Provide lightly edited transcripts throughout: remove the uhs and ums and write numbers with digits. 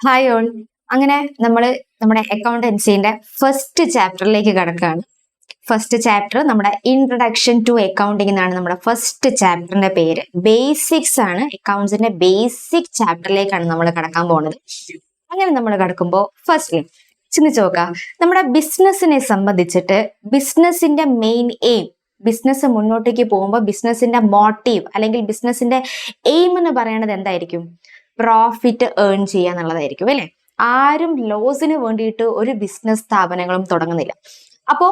Hi all. അങ്ങനെ നമ്മൾ നമ്മുടെ അക്കൗണ്ടൻസിന്റെ ഫസ്റ്റ് ചാപ്റ്ററിലേക്ക് കടക്കുകയാണ്. ഫസ്റ്റ് ചാപ്റ്റർ നമ്മുടെ ഇൻട്രൊഡക്ഷൻ ടു അക്കൗണ്ടിംഗ് എന്നാണ് നമ്മുടെ ഫസ്റ്റ് ചാപ്റ്ററിന്റെ പേര്. ബേസിക്സ് ആണ്, അക്കൗണ്ട്സിന്റെ ബേസിക് ചാപ്റ്ററിലേക്കാണ് നമ്മൾ കടക്കാൻ പോകുന്നത്. അങ്ങനെ നമ്മൾ കടക്കുമ്പോൾ ഫസ്റ്റ്ലി ചിന്തിച്ചു നോക്കാം, നമ്മുടെ ബിസിനസ്സിനെ സംബന്ധിച്ചിട്ട് ബിസിനസിന്റെ മെയിൻ എയിം, ബിസിനസ് മുന്നോട്ടേക്ക് പോകുമ്പോൾ ബിസിനസിന്റെ മോട്ടീവ് അല്ലെങ്കിൽ ബിസിനസിന്റെ എയിം എന്ന് പറയുന്നത് എന്തായിരിക്കും? പ്രോഫിറ്റ് ഏൺ ചെയ്യുക എന്നുള്ളതായിരിക്കും അല്ലെ. ആരും ലോസിന് വേണ്ടിയിട്ട് ഒരു ബിസിനസ് സ്ഥാപനങ്ങളും തുടങ്ങുന്നില്ല. അപ്പോ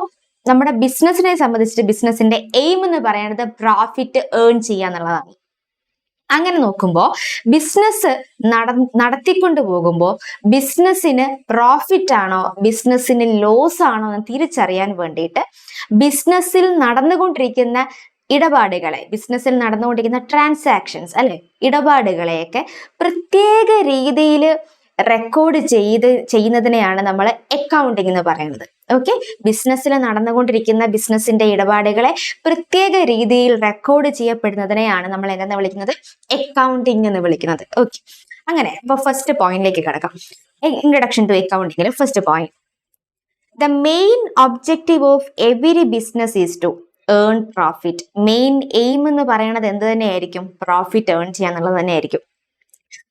നമ്മുടെ ബിസിനസിനെ സംബന്ധിച്ചിട്ട് ബിസിനസിന്റെ എയിം എന്ന് പറയുന്നത് പ്രോഫിറ്റ് ഏൺ ചെയ്യുക എന്നുള്ളതാണ്. അങ്ങനെ നോക്കുമ്പോൾ ബിസിനസ് നടത്തിക്കൊണ്ട് പോകുമ്പോൾ ബിസിനസ്സിന് പ്രോഫിറ്റ് ആണോ ബിസിനസ്സിന് ലോസ് ആണോ എന്ന് തിരിച്ചറിയാൻ വേണ്ടിയിട്ട് ബിസിനസ്സിൽ നടന്നുകൊണ്ടിരിക്കുന്ന ഇടപാടുകളെ, ബിസിനസ്സിൽ നടന്നുകൊണ്ടിരിക്കുന്ന ട്രാൻസാക്ഷൻസ് അല്ലെ, ഇടപാടുകളെയൊക്കെ പ്രത്യേക രീതിയിൽ റെക്കോർഡ് ചെയ്യുന്നതിനെയാണ് നമ്മൾ അക്കൗണ്ടിങ് എന്ന് പറയുന്നത്. ഓക്കെ, ബിസിനസ്സിൽ നടന്നുകൊണ്ടിരിക്കുന്ന ബിസിനസിന്റെ ഇടപാടുകളെ പ്രത്യേക രീതിയിൽ റെക്കോർഡ് ചെയ്യപ്പെടുന്നതിനെയാണ് നമ്മൾ എന്തെന്ന് വിളിക്കുന്നത്? അക്കൗണ്ടിങ് എന്ന് വിളിക്കുന്നത്. ഓക്കെ, അങ്ങനെ അപ്പൊ ഫസ്റ്റ് പോയിന്റിലേക്ക് കിടക്കാം. ഇൻട്രൊഡക്ഷൻ ടു അക്കൗണ്ടിങ്ങിൽ first point, the main objective of every business is to earn profit. Main aim എന്ന് പറയുന്നത് എന്ത് തന്നെയായിരിക്കും? പ്രോഫിറ്റ് ഏൺ ചെയ്യുക എന്നുള്ളത് തന്നെയായിരിക്കും.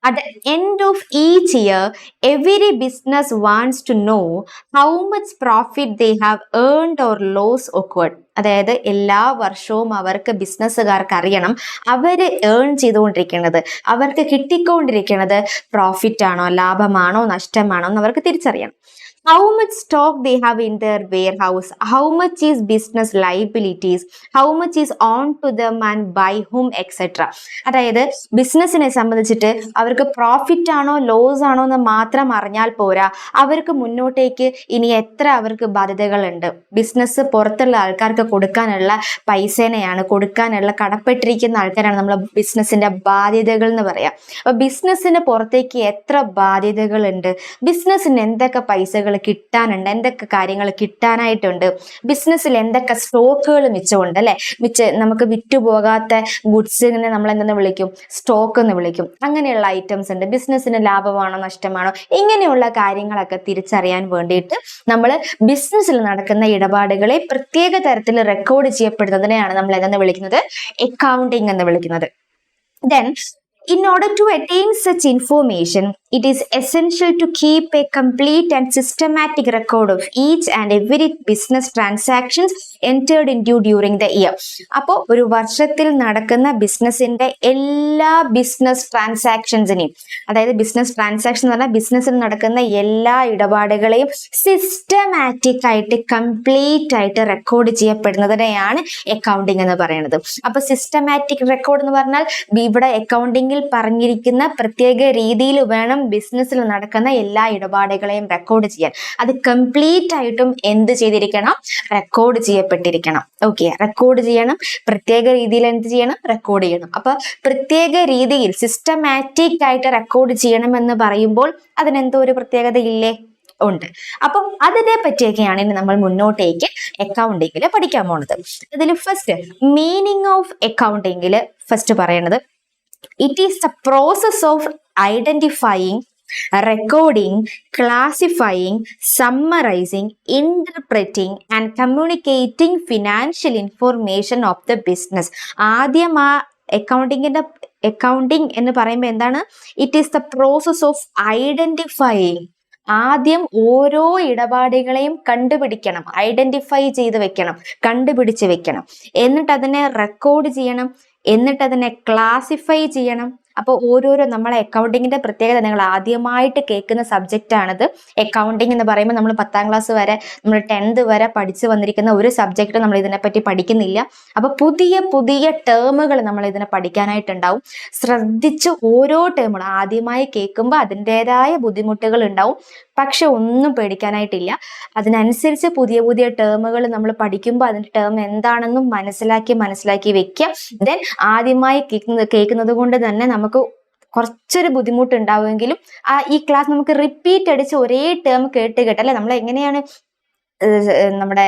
At the end of each year, every business wants to know how much profit they have earned or loss occurred. അതായത് എല്ലാ വർഷവും അവർക്ക് ബിസിനസ്സുകാർക്ക് അറിയണം അവര് ഏൺ ചെയ്തുകൊണ്ടിരിക്കുന്നത്, അവർക്ക് കിട്ടിക്കൊണ്ടിരിക്കുന്നത് പ്രോഫിറ്റ് ആണോ ലാഭമാണോ നഷ്ടമാണോ എന്ന് അവർക്ക് തിരിച്ചറിയണം. How much stock they have in their warehouse, how much is business liabilities, how much is on to them and by whom, etc. അതായത് ബിസിനസിനെ സംബന്ധിച്ചിട്ട് അവർക്ക് പ്രോഫിറ്റ് ആണോ ലോസ് ആണോ എന്ന് മാത്രം അറിഞ്ഞാൽ പോരാ, അവർക്ക് മുന്നോട്ടേക്ക് ഇനി എത്ര അവർക്ക് ബാധ്യതകളുണ്ട്, ബിസിനസ് പുറത്തുള്ള ആൾക്കാർക്ക് കൊടുക്കാനുള്ള പൈസേനെയാണ്, കൊടുക്കാനുള്ള കടപ്പെട്ടിരിക്കുന്ന ആൾക്കാരാണ് നമ്മൾ ബിസിനസിന്റെ ബാധ്യതകൾ എന്ന് പറയാം. അപ്പൊ ബിസിനസിന് പുറത്തേക്ക് എത്ര ബാധ്യതകളുണ്ട്, ബിസിനസിന് എന്തൊക്കെ പൈസകൾ കിട്ടാനുണ്ട്, എന്തൊക്കെ കാര്യങ്ങൾ കിട്ടാനായിട്ടുണ്ട്, ബിസിനസ്സിൽ എന്തൊക്കെ സ്റ്റോക്കുകൾ മിച്ചമുണ്ട് അല്ലെ, നമുക്ക് വിറ്റുപോകാത്ത ഗുഡ്സിനെ നമ്മൾ എന്തെന്ന് വിളിക്കും? സ്റ്റോക്ക് എന്ന് വിളിക്കും. അങ്ങനെയുള്ള ഐറ്റംസ് ഉണ്ട്. ബിസിനസ്സിന് ലാഭമാണോ നഷ്ടമാണോ, ഇങ്ങനെയുള്ള കാര്യങ്ങളൊക്കെ തിരിച്ചറിയാൻ വേണ്ടിയിട്ട് നമ്മൾ ബിസിനസ്സിൽ നടക്കുന്ന ഇടപാടുകളെ പ്രത്യേക തരത്തിൽ റെക്കോർഡ് ചെയ്യപ്പെടുന്നതിനെയാണ് നമ്മൾ എന്തെന്ന് വിളിക്കുന്നത്? അക്കൗണ്ടിങ് എന്ന് വിളിക്കുന്നത്. Then, in order to attain such information, it is essential to keep a complete and systematic record of each and every business transactions entered into during the year. അപ്പോൾ ഒരു വർഷത്തിൽ നടക്കുന്ന ബിസിനസിന്റെ എല്ലാ ബിസിനസ് ട്രാൻസാക്ഷൻസിനെയും, അതായത് ബിസിനസ് ട്രാൻസാക്ഷൻ എന്ന് പറഞ്ഞാൽ ബിസിനസ്സിൽ നടക്കുന്ന എല്ലാ ഇടപാടുകളെയും സിസ്റ്റമാറ്റിക് ആയിട്ട് കംപ്ലീറ്റ് ആയിട്ട് റെക്കോർഡ് ചെയ്യപ്പെടുന്നതിനെയാണ് അക്കൗണ്ടിങ് എന്ന് പറയുന്നത്. അപ്പൊ സിസ്റ്റമാറ്റിക് റെക്കോർഡ് എന്ന് പറഞ്ഞാൽ ഇവിടെ അക്കൗണ്ടിങ്ങിൽ പറഞ്ഞിരിക്കുന്ന പ്രത്യേക രീതിയിൽ വേണം ബിസിനസ്സിൽ നടക്കുന്ന എല്ലാ ഇടപാടുകളെയും റെക്കോർഡ് ചെയ്യാൻ. അത് കംപ്ലീറ്റ് ആയിട്ടും എന്ത് ചെയ്തിരിക്കണം? റെക്കോർഡ് ചെയ്യപ്പെട്ടിരിക്കണം. ഓക്കെ, റെക്കോർഡ് ചെയ്യണം, പ്രത്യേക രീതിയിൽ എന്ത് ചെയ്യണം? റെക്കോർഡ് ചെയ്യണം. അപ്പൊ പ്രത്യേക രീതിയിൽ സിസ്റ്റമാറ്റിക് ആയിട്ട് റെക്കോർഡ് ചെയ്യണം എന്ന് പറയുമ്പോൾ അതിനെന്തോ ഒരു പ്രത്യേകത ഇല്ലേ? ഉണ്ട്. അപ്പം അതിനെ പറ്റിയൊക്കെയാണ് ഇനി നമ്മൾ മുന്നോട്ടേക്ക് അക്കൗണ്ടിങ്ങിൽ പഠിക്കാൻ പോണത്. ഇതിൽ ഫസ്റ്റ് മീനിങ് ഓഫ് അക്കൗണ്ടിങ്ങിൽ ഫസ്റ്റ് പറയണത്, it is the process of identifying, recording, classifying, summarizing, interpreting and communicating financial information of the business. ആദ്യം ആ അക്കൗണ്ടിങ് എന്ന് പറയുമ്പോൾ എന്താണ്? It is the process of identifying. ആദ്യം ഓരോ ഇടപാടുകളെയും കണ്ടുപിടിക്കണം, ഐഡന്റിഫൈ ചെയ്ത് വെക്കണം, കണ്ടുപിടിച്ച് വെക്കണം. എന്നിട്ട് അതിനെ റെക്കോർഡ് ചെയ്യണം, എന്നിട്ട് അതിനെ ക്ലാസിഫൈ ചെയ്യണം. അപ്പോൾ ഓരോരോ നമ്മളെ അക്കൗണ്ടിങ്ങിന്റെ പ്രത്യേകത, നിങ്ങൾ ആദ്യമായിട്ട് കേൾക്കുന്ന സബ്ജക്റ്റ് ആണിത്. അക്കൗണ്ടിങ് എന്ന് പറയുമ്പോൾ നമ്മൾ 10ാം ക്ലാസ് വരെ, നമ്മൾ 10th വരെ പഠിച്ചു വന്നിരിക്കുന്ന ഒരു സബ്ജക്റ്റ് നമ്മൾ ഇതിനെപ്പറ്റി പഠിക്കുന്നില്ല. അപ്പൊ പുതിയ പുതിയ ടേമുകൾ നമ്മൾ ഇതിനെ പഠിക്കാനായിട്ടുണ്ടാവും. ശ്രദ്ധിച്ച് ഓരോ ടേമുകളും ആദ്യമായി കേൾക്കുമ്പോൾ അതിൻ്റെതായ ബുദ്ധിമുട്ടുകൾ ഉണ്ടാവും. പക്ഷെ ഒന്നും പേടിക്കാനായിട്ടില്ല. അതിനനുസരിച്ച് പുതിയ പുതിയ ടേമുകൾ നമ്മൾ പഠിക്കുമ്പോൾ അതിന്റെ ടേം എന്താണെന്നും മനസ്സിലാക്കി വെക്കുക. ദെൻ ആദ്യമായി കേൾക്കുന്നത് കൊണ്ട് തന്നെ നമുക്ക് കുറച്ചൊരു ബുദ്ധിമുട്ടുണ്ടാവുമെങ്കിലും ഈ ക്ലാസ് നമുക്ക് റിപ്പീറ്റ് അടിച്ച് ഒരേ ടേം കേട്ട് അല്ലെ, നമ്മൾ എങ്ങനെയാണ് നമ്മുടെ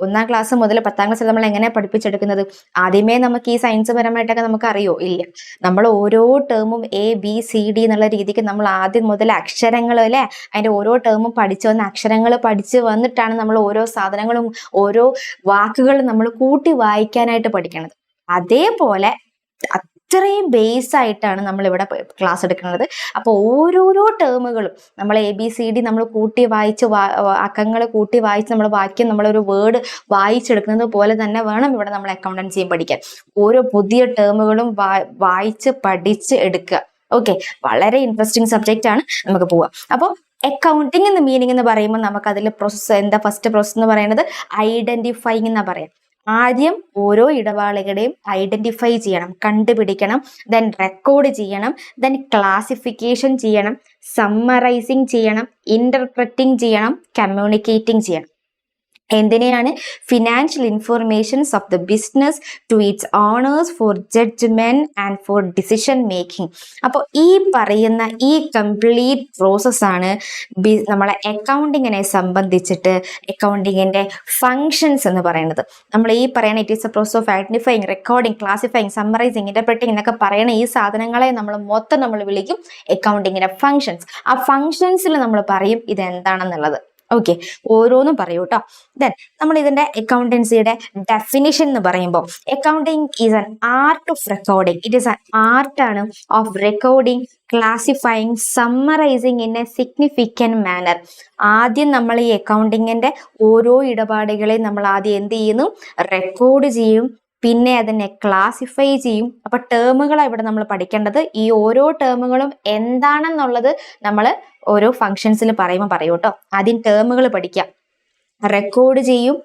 1ാം ക്ലാസ് മുതൽ 10ാം ക്ലാസ് നമ്മൾ എങ്ങനെ പഠിപ്പിച്ചെടുക്കുന്നത്? ആദ്യമേ നമുക്ക് ഈ സയൻസ് പരമായിട്ടൊക്കെ നമുക്ക് അറിയോ? ഇല്ല. നമ്മൾ ഓരോ ടേമും ABCD എന്നുള്ള രീതിക്ക് നമ്മൾ ആദ്യം മുതൽ അക്ഷരങ്ങൾ അല്ലെ, അതിന്റെ ഓരോ ടേമും പഠിച്ചു വന്ന അക്ഷരങ്ങൾ പഠിച്ചു വന്നിട്ടാണ് നമ്മൾ ഓരോ സാധനങ്ങളും ഓരോ വാക്കുകളും നമ്മൾ കൂട്ടി വായിക്കാനായിട്ട് പഠിക്കുന്നത്. അതേപോലെ അത്രയും ബേസ് ആയിട്ടാണ് നമ്മൾ ഇവിടെ ക്ലാസ് എടുക്കുന്നത്. അപ്പോൾ ഓരോരോ ടേമുകളും നമ്മൾ ABCD നമ്മൾ കൂട്ടി വായിച്ച് അക്കങ്ങൾ കൂട്ടി വായിച്ച് നമ്മൾ വാക്യം നമ്മളൊരു വേർഡ് വായിച്ചെടുക്കുന്നത് പോലെ തന്നെ വേണം ഇവിടെ നമ്മൾ അക്കൗണ്ടൻസിയും പഠിക്കാൻ. ഓരോ പുതിയ ടേമുകളും വായിച്ച് പഠിച്ച് എടുക്കുക. ഓക്കെ, വളരെ ഇൻട്രസ്റ്റിംഗ് സബ്ജക്റ്റ് ആണ്. നമുക്ക് പോവാം. അപ്പോൾ അക്കൗണ്ടിങ് എന്ന് മീനിങ് എന്ന് പറയുമ്പോൾ നമുക്ക് അതിൽ പ്രോസസ്സ് എന്താ? ഫസ്റ്റ് പ്രോസസ് എന്ന് പറയുന്നത് ഐഡന്റിഫൈങ് എന്നാ പറയാം. ആദ്യം ഓരോ ഇടപാടുകളെയും ഐഡന്റിഫൈ ചെയ്യണം, കണ്ടുപിടിക്കണം, ദെൻ റെക്കോർഡ് ചെയ്യണം, ദെൻ ക്ലാസിഫിക്കേഷൻ ചെയ്യണം, സമ്മറൈസിങ് ചെയ്യണം, ഇന്റർപ്രറ്റിംഗ് ചെയ്യണം, കമ്മ്യൂണിക്കേറ്റിംഗ് ചെയ്യണം. എന്തിനെയാണ്? Financial informations of the business to its owners for judgement and for decision making. അപ്പോൾ ഈ പറയുന്ന ഈ കംപ്ലീറ്റ് പ്രോസസ്സാണ് നമ്മളെ അക്കൗണ്ടിങ്ങിനെ സംബന്ധിച്ചിട്ട് അക്കൗണ്ടിങ്ങിന്റെ ഫങ്ഷൻസ് എന്ന് പറയുന്നത്. നമ്മൾ ഈ പറയുന്ന it is A process of identifying, recording, classifying, summarising, interpreting എന്നൊക്കെ പറയുന്ന ഈ സാധനങ്ങളെ നമ്മൾ വിളിക്കും അക്കൗണ്ടിങ്ങിന്റെ ഫങ്ഷൻസ്. ആ ഫങ്ഷൻസിൽ നമ്മൾ പറയും ഇതെന്താണെന്നുള്ളത്. ഓക്കെ, ഓരോന്നും പറയൂ കേട്ടോ. ദെൻ നമ്മൾ ഇതിന്റെ അക്കൗണ്ടൻസിയുടെ ഡെഫിനിഷൻ എന്ന് പറയുമ്പോൾ accounting is an art of recording. It is an ആർട്ടാണ് of recording, classifying, summarising in a significant manner. ആദ്യം നമ്മൾ ഈ അക്കൗണ്ടിങ്ങിന്റെ ഓരോ ഇടപാടുകളെയും നമ്മൾ ആദ്യം എന്ത് ചെയ്യുന്നു? റെക്കോർഡ് ചെയ്യും, പിന്നെ അതിനെ ക്ലാസിഫൈ ചെയ്യും. അപ്പൊ ടേമുകളാണ് ഇവിടെ നമ്മൾ പഠിക്കേണ്ടത്. ഈ ഓരോ ടേമുകളും എന്താണെന്നുള്ളത് നമ്മൾ ഓരോ ഫങ്ഷൻസിൽ പറയുമ്പോൾ പറയൂ കേട്ടോ. ആദ്യം ടേമുകൾ പഠിക്കാം, റെക്കോർഡ് ചെയ്യും,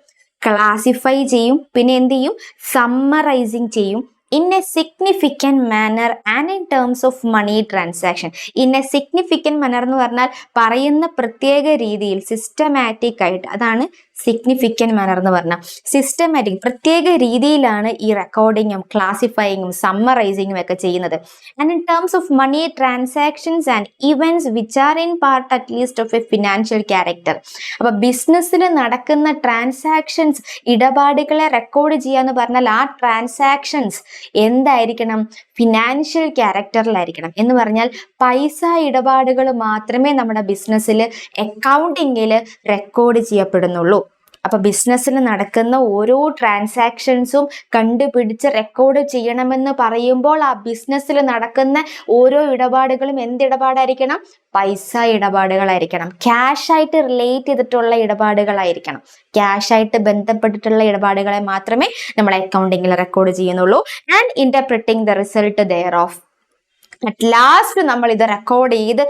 ക്ലാസിഫൈ ചെയ്യും, പിന്നെ എന്ത് ചെയ്യും? സമ്മറൈസിങ് ചെയ്യും. In a significant manner and in terms of money transaction. In a significant manner എന്ന് പറഞ്ഞാൽ പറയുന്ന പ്രത്യേക രീതിയിൽ, സിസ്റ്റമാറ്റിക് ആയിട്ട്. അതാണ് സിഗ്നിഫിക്കൻറ്റ് മാനർ എന്ന് പറഞ്ഞാൽ. സിസ്റ്റമാറ്റിക്, പ്രത്യേക രീതിയിലാണ് ഈ റെക്കോർഡിങ്ങും ക്ലാസിഫൈയിങ്ങും സമ്മറൈസിങ്ങും ഒക്കെ ചെയ്യുന്നത്. And in terms of money transactions and events which are in part at least of a financial character. അപ്പൊ ബിസിനസ്സിൽ നടക്കുന്ന ട്രാൻസാക്ഷൻസ്, ഇടപാടുകളെ റെക്കോർഡ് ചെയ്യാന്ന് പറഞ്ഞാൽ ആ ട്രാൻസാക്ഷൻസ് എന്തായിരിക്കണം? ഫിനാൻഷ്യൽ ക്യാരക്ടറിലായിരിക്കണം. എന്ന് പറഞ്ഞാൽ പൈസ ഇടപാടുകൾ മാത്രമേ നമ്മുടെ ബിസിനസ്സിൽ അക്കൗണ്ടിങ്ങിൽ റെക്കോർഡ് ചെയ്യപ്പെടുന്നുള്ളൂ. അപ്പൊ ബിസിനസ്സിൽ നടക്കുന്ന ഓരോ ട്രാൻസാക്ഷൻസും കണ്ടുപിടിച്ച് റെക്കോർഡ് ചെയ്യണമെന്ന് പറയുമ്പോൾ ആ ബിസിനസ്സിൽ നടക്കുന്ന ഓരോ ഇടപാടുകളും എന്ത് ഇടപാടായിരിക്കണം? പൈസ ഇടപാടുകളായിരിക്കണം. ക്യാഷ് ആയിട്ട് റിലേറ്റ് ചെയ്തിട്ടുള്ള ഇടപാടുകളായിരിക്കണം. ക്യാഷ് ആയിട്ട് ബന്ധപ്പെട്ടിട്ടുള്ള ഇടപാടുകളെ മാത്രമേ നമ്മൾ അക്കൗണ്ടിങ്ങിൽ റെക്കോർഡ് ചെയ്യുന്നുള്ളൂ. And interpreting the result thereof. At last നമ്മൾ ഇത് റെക്കോർഡ് ചെയ്ത്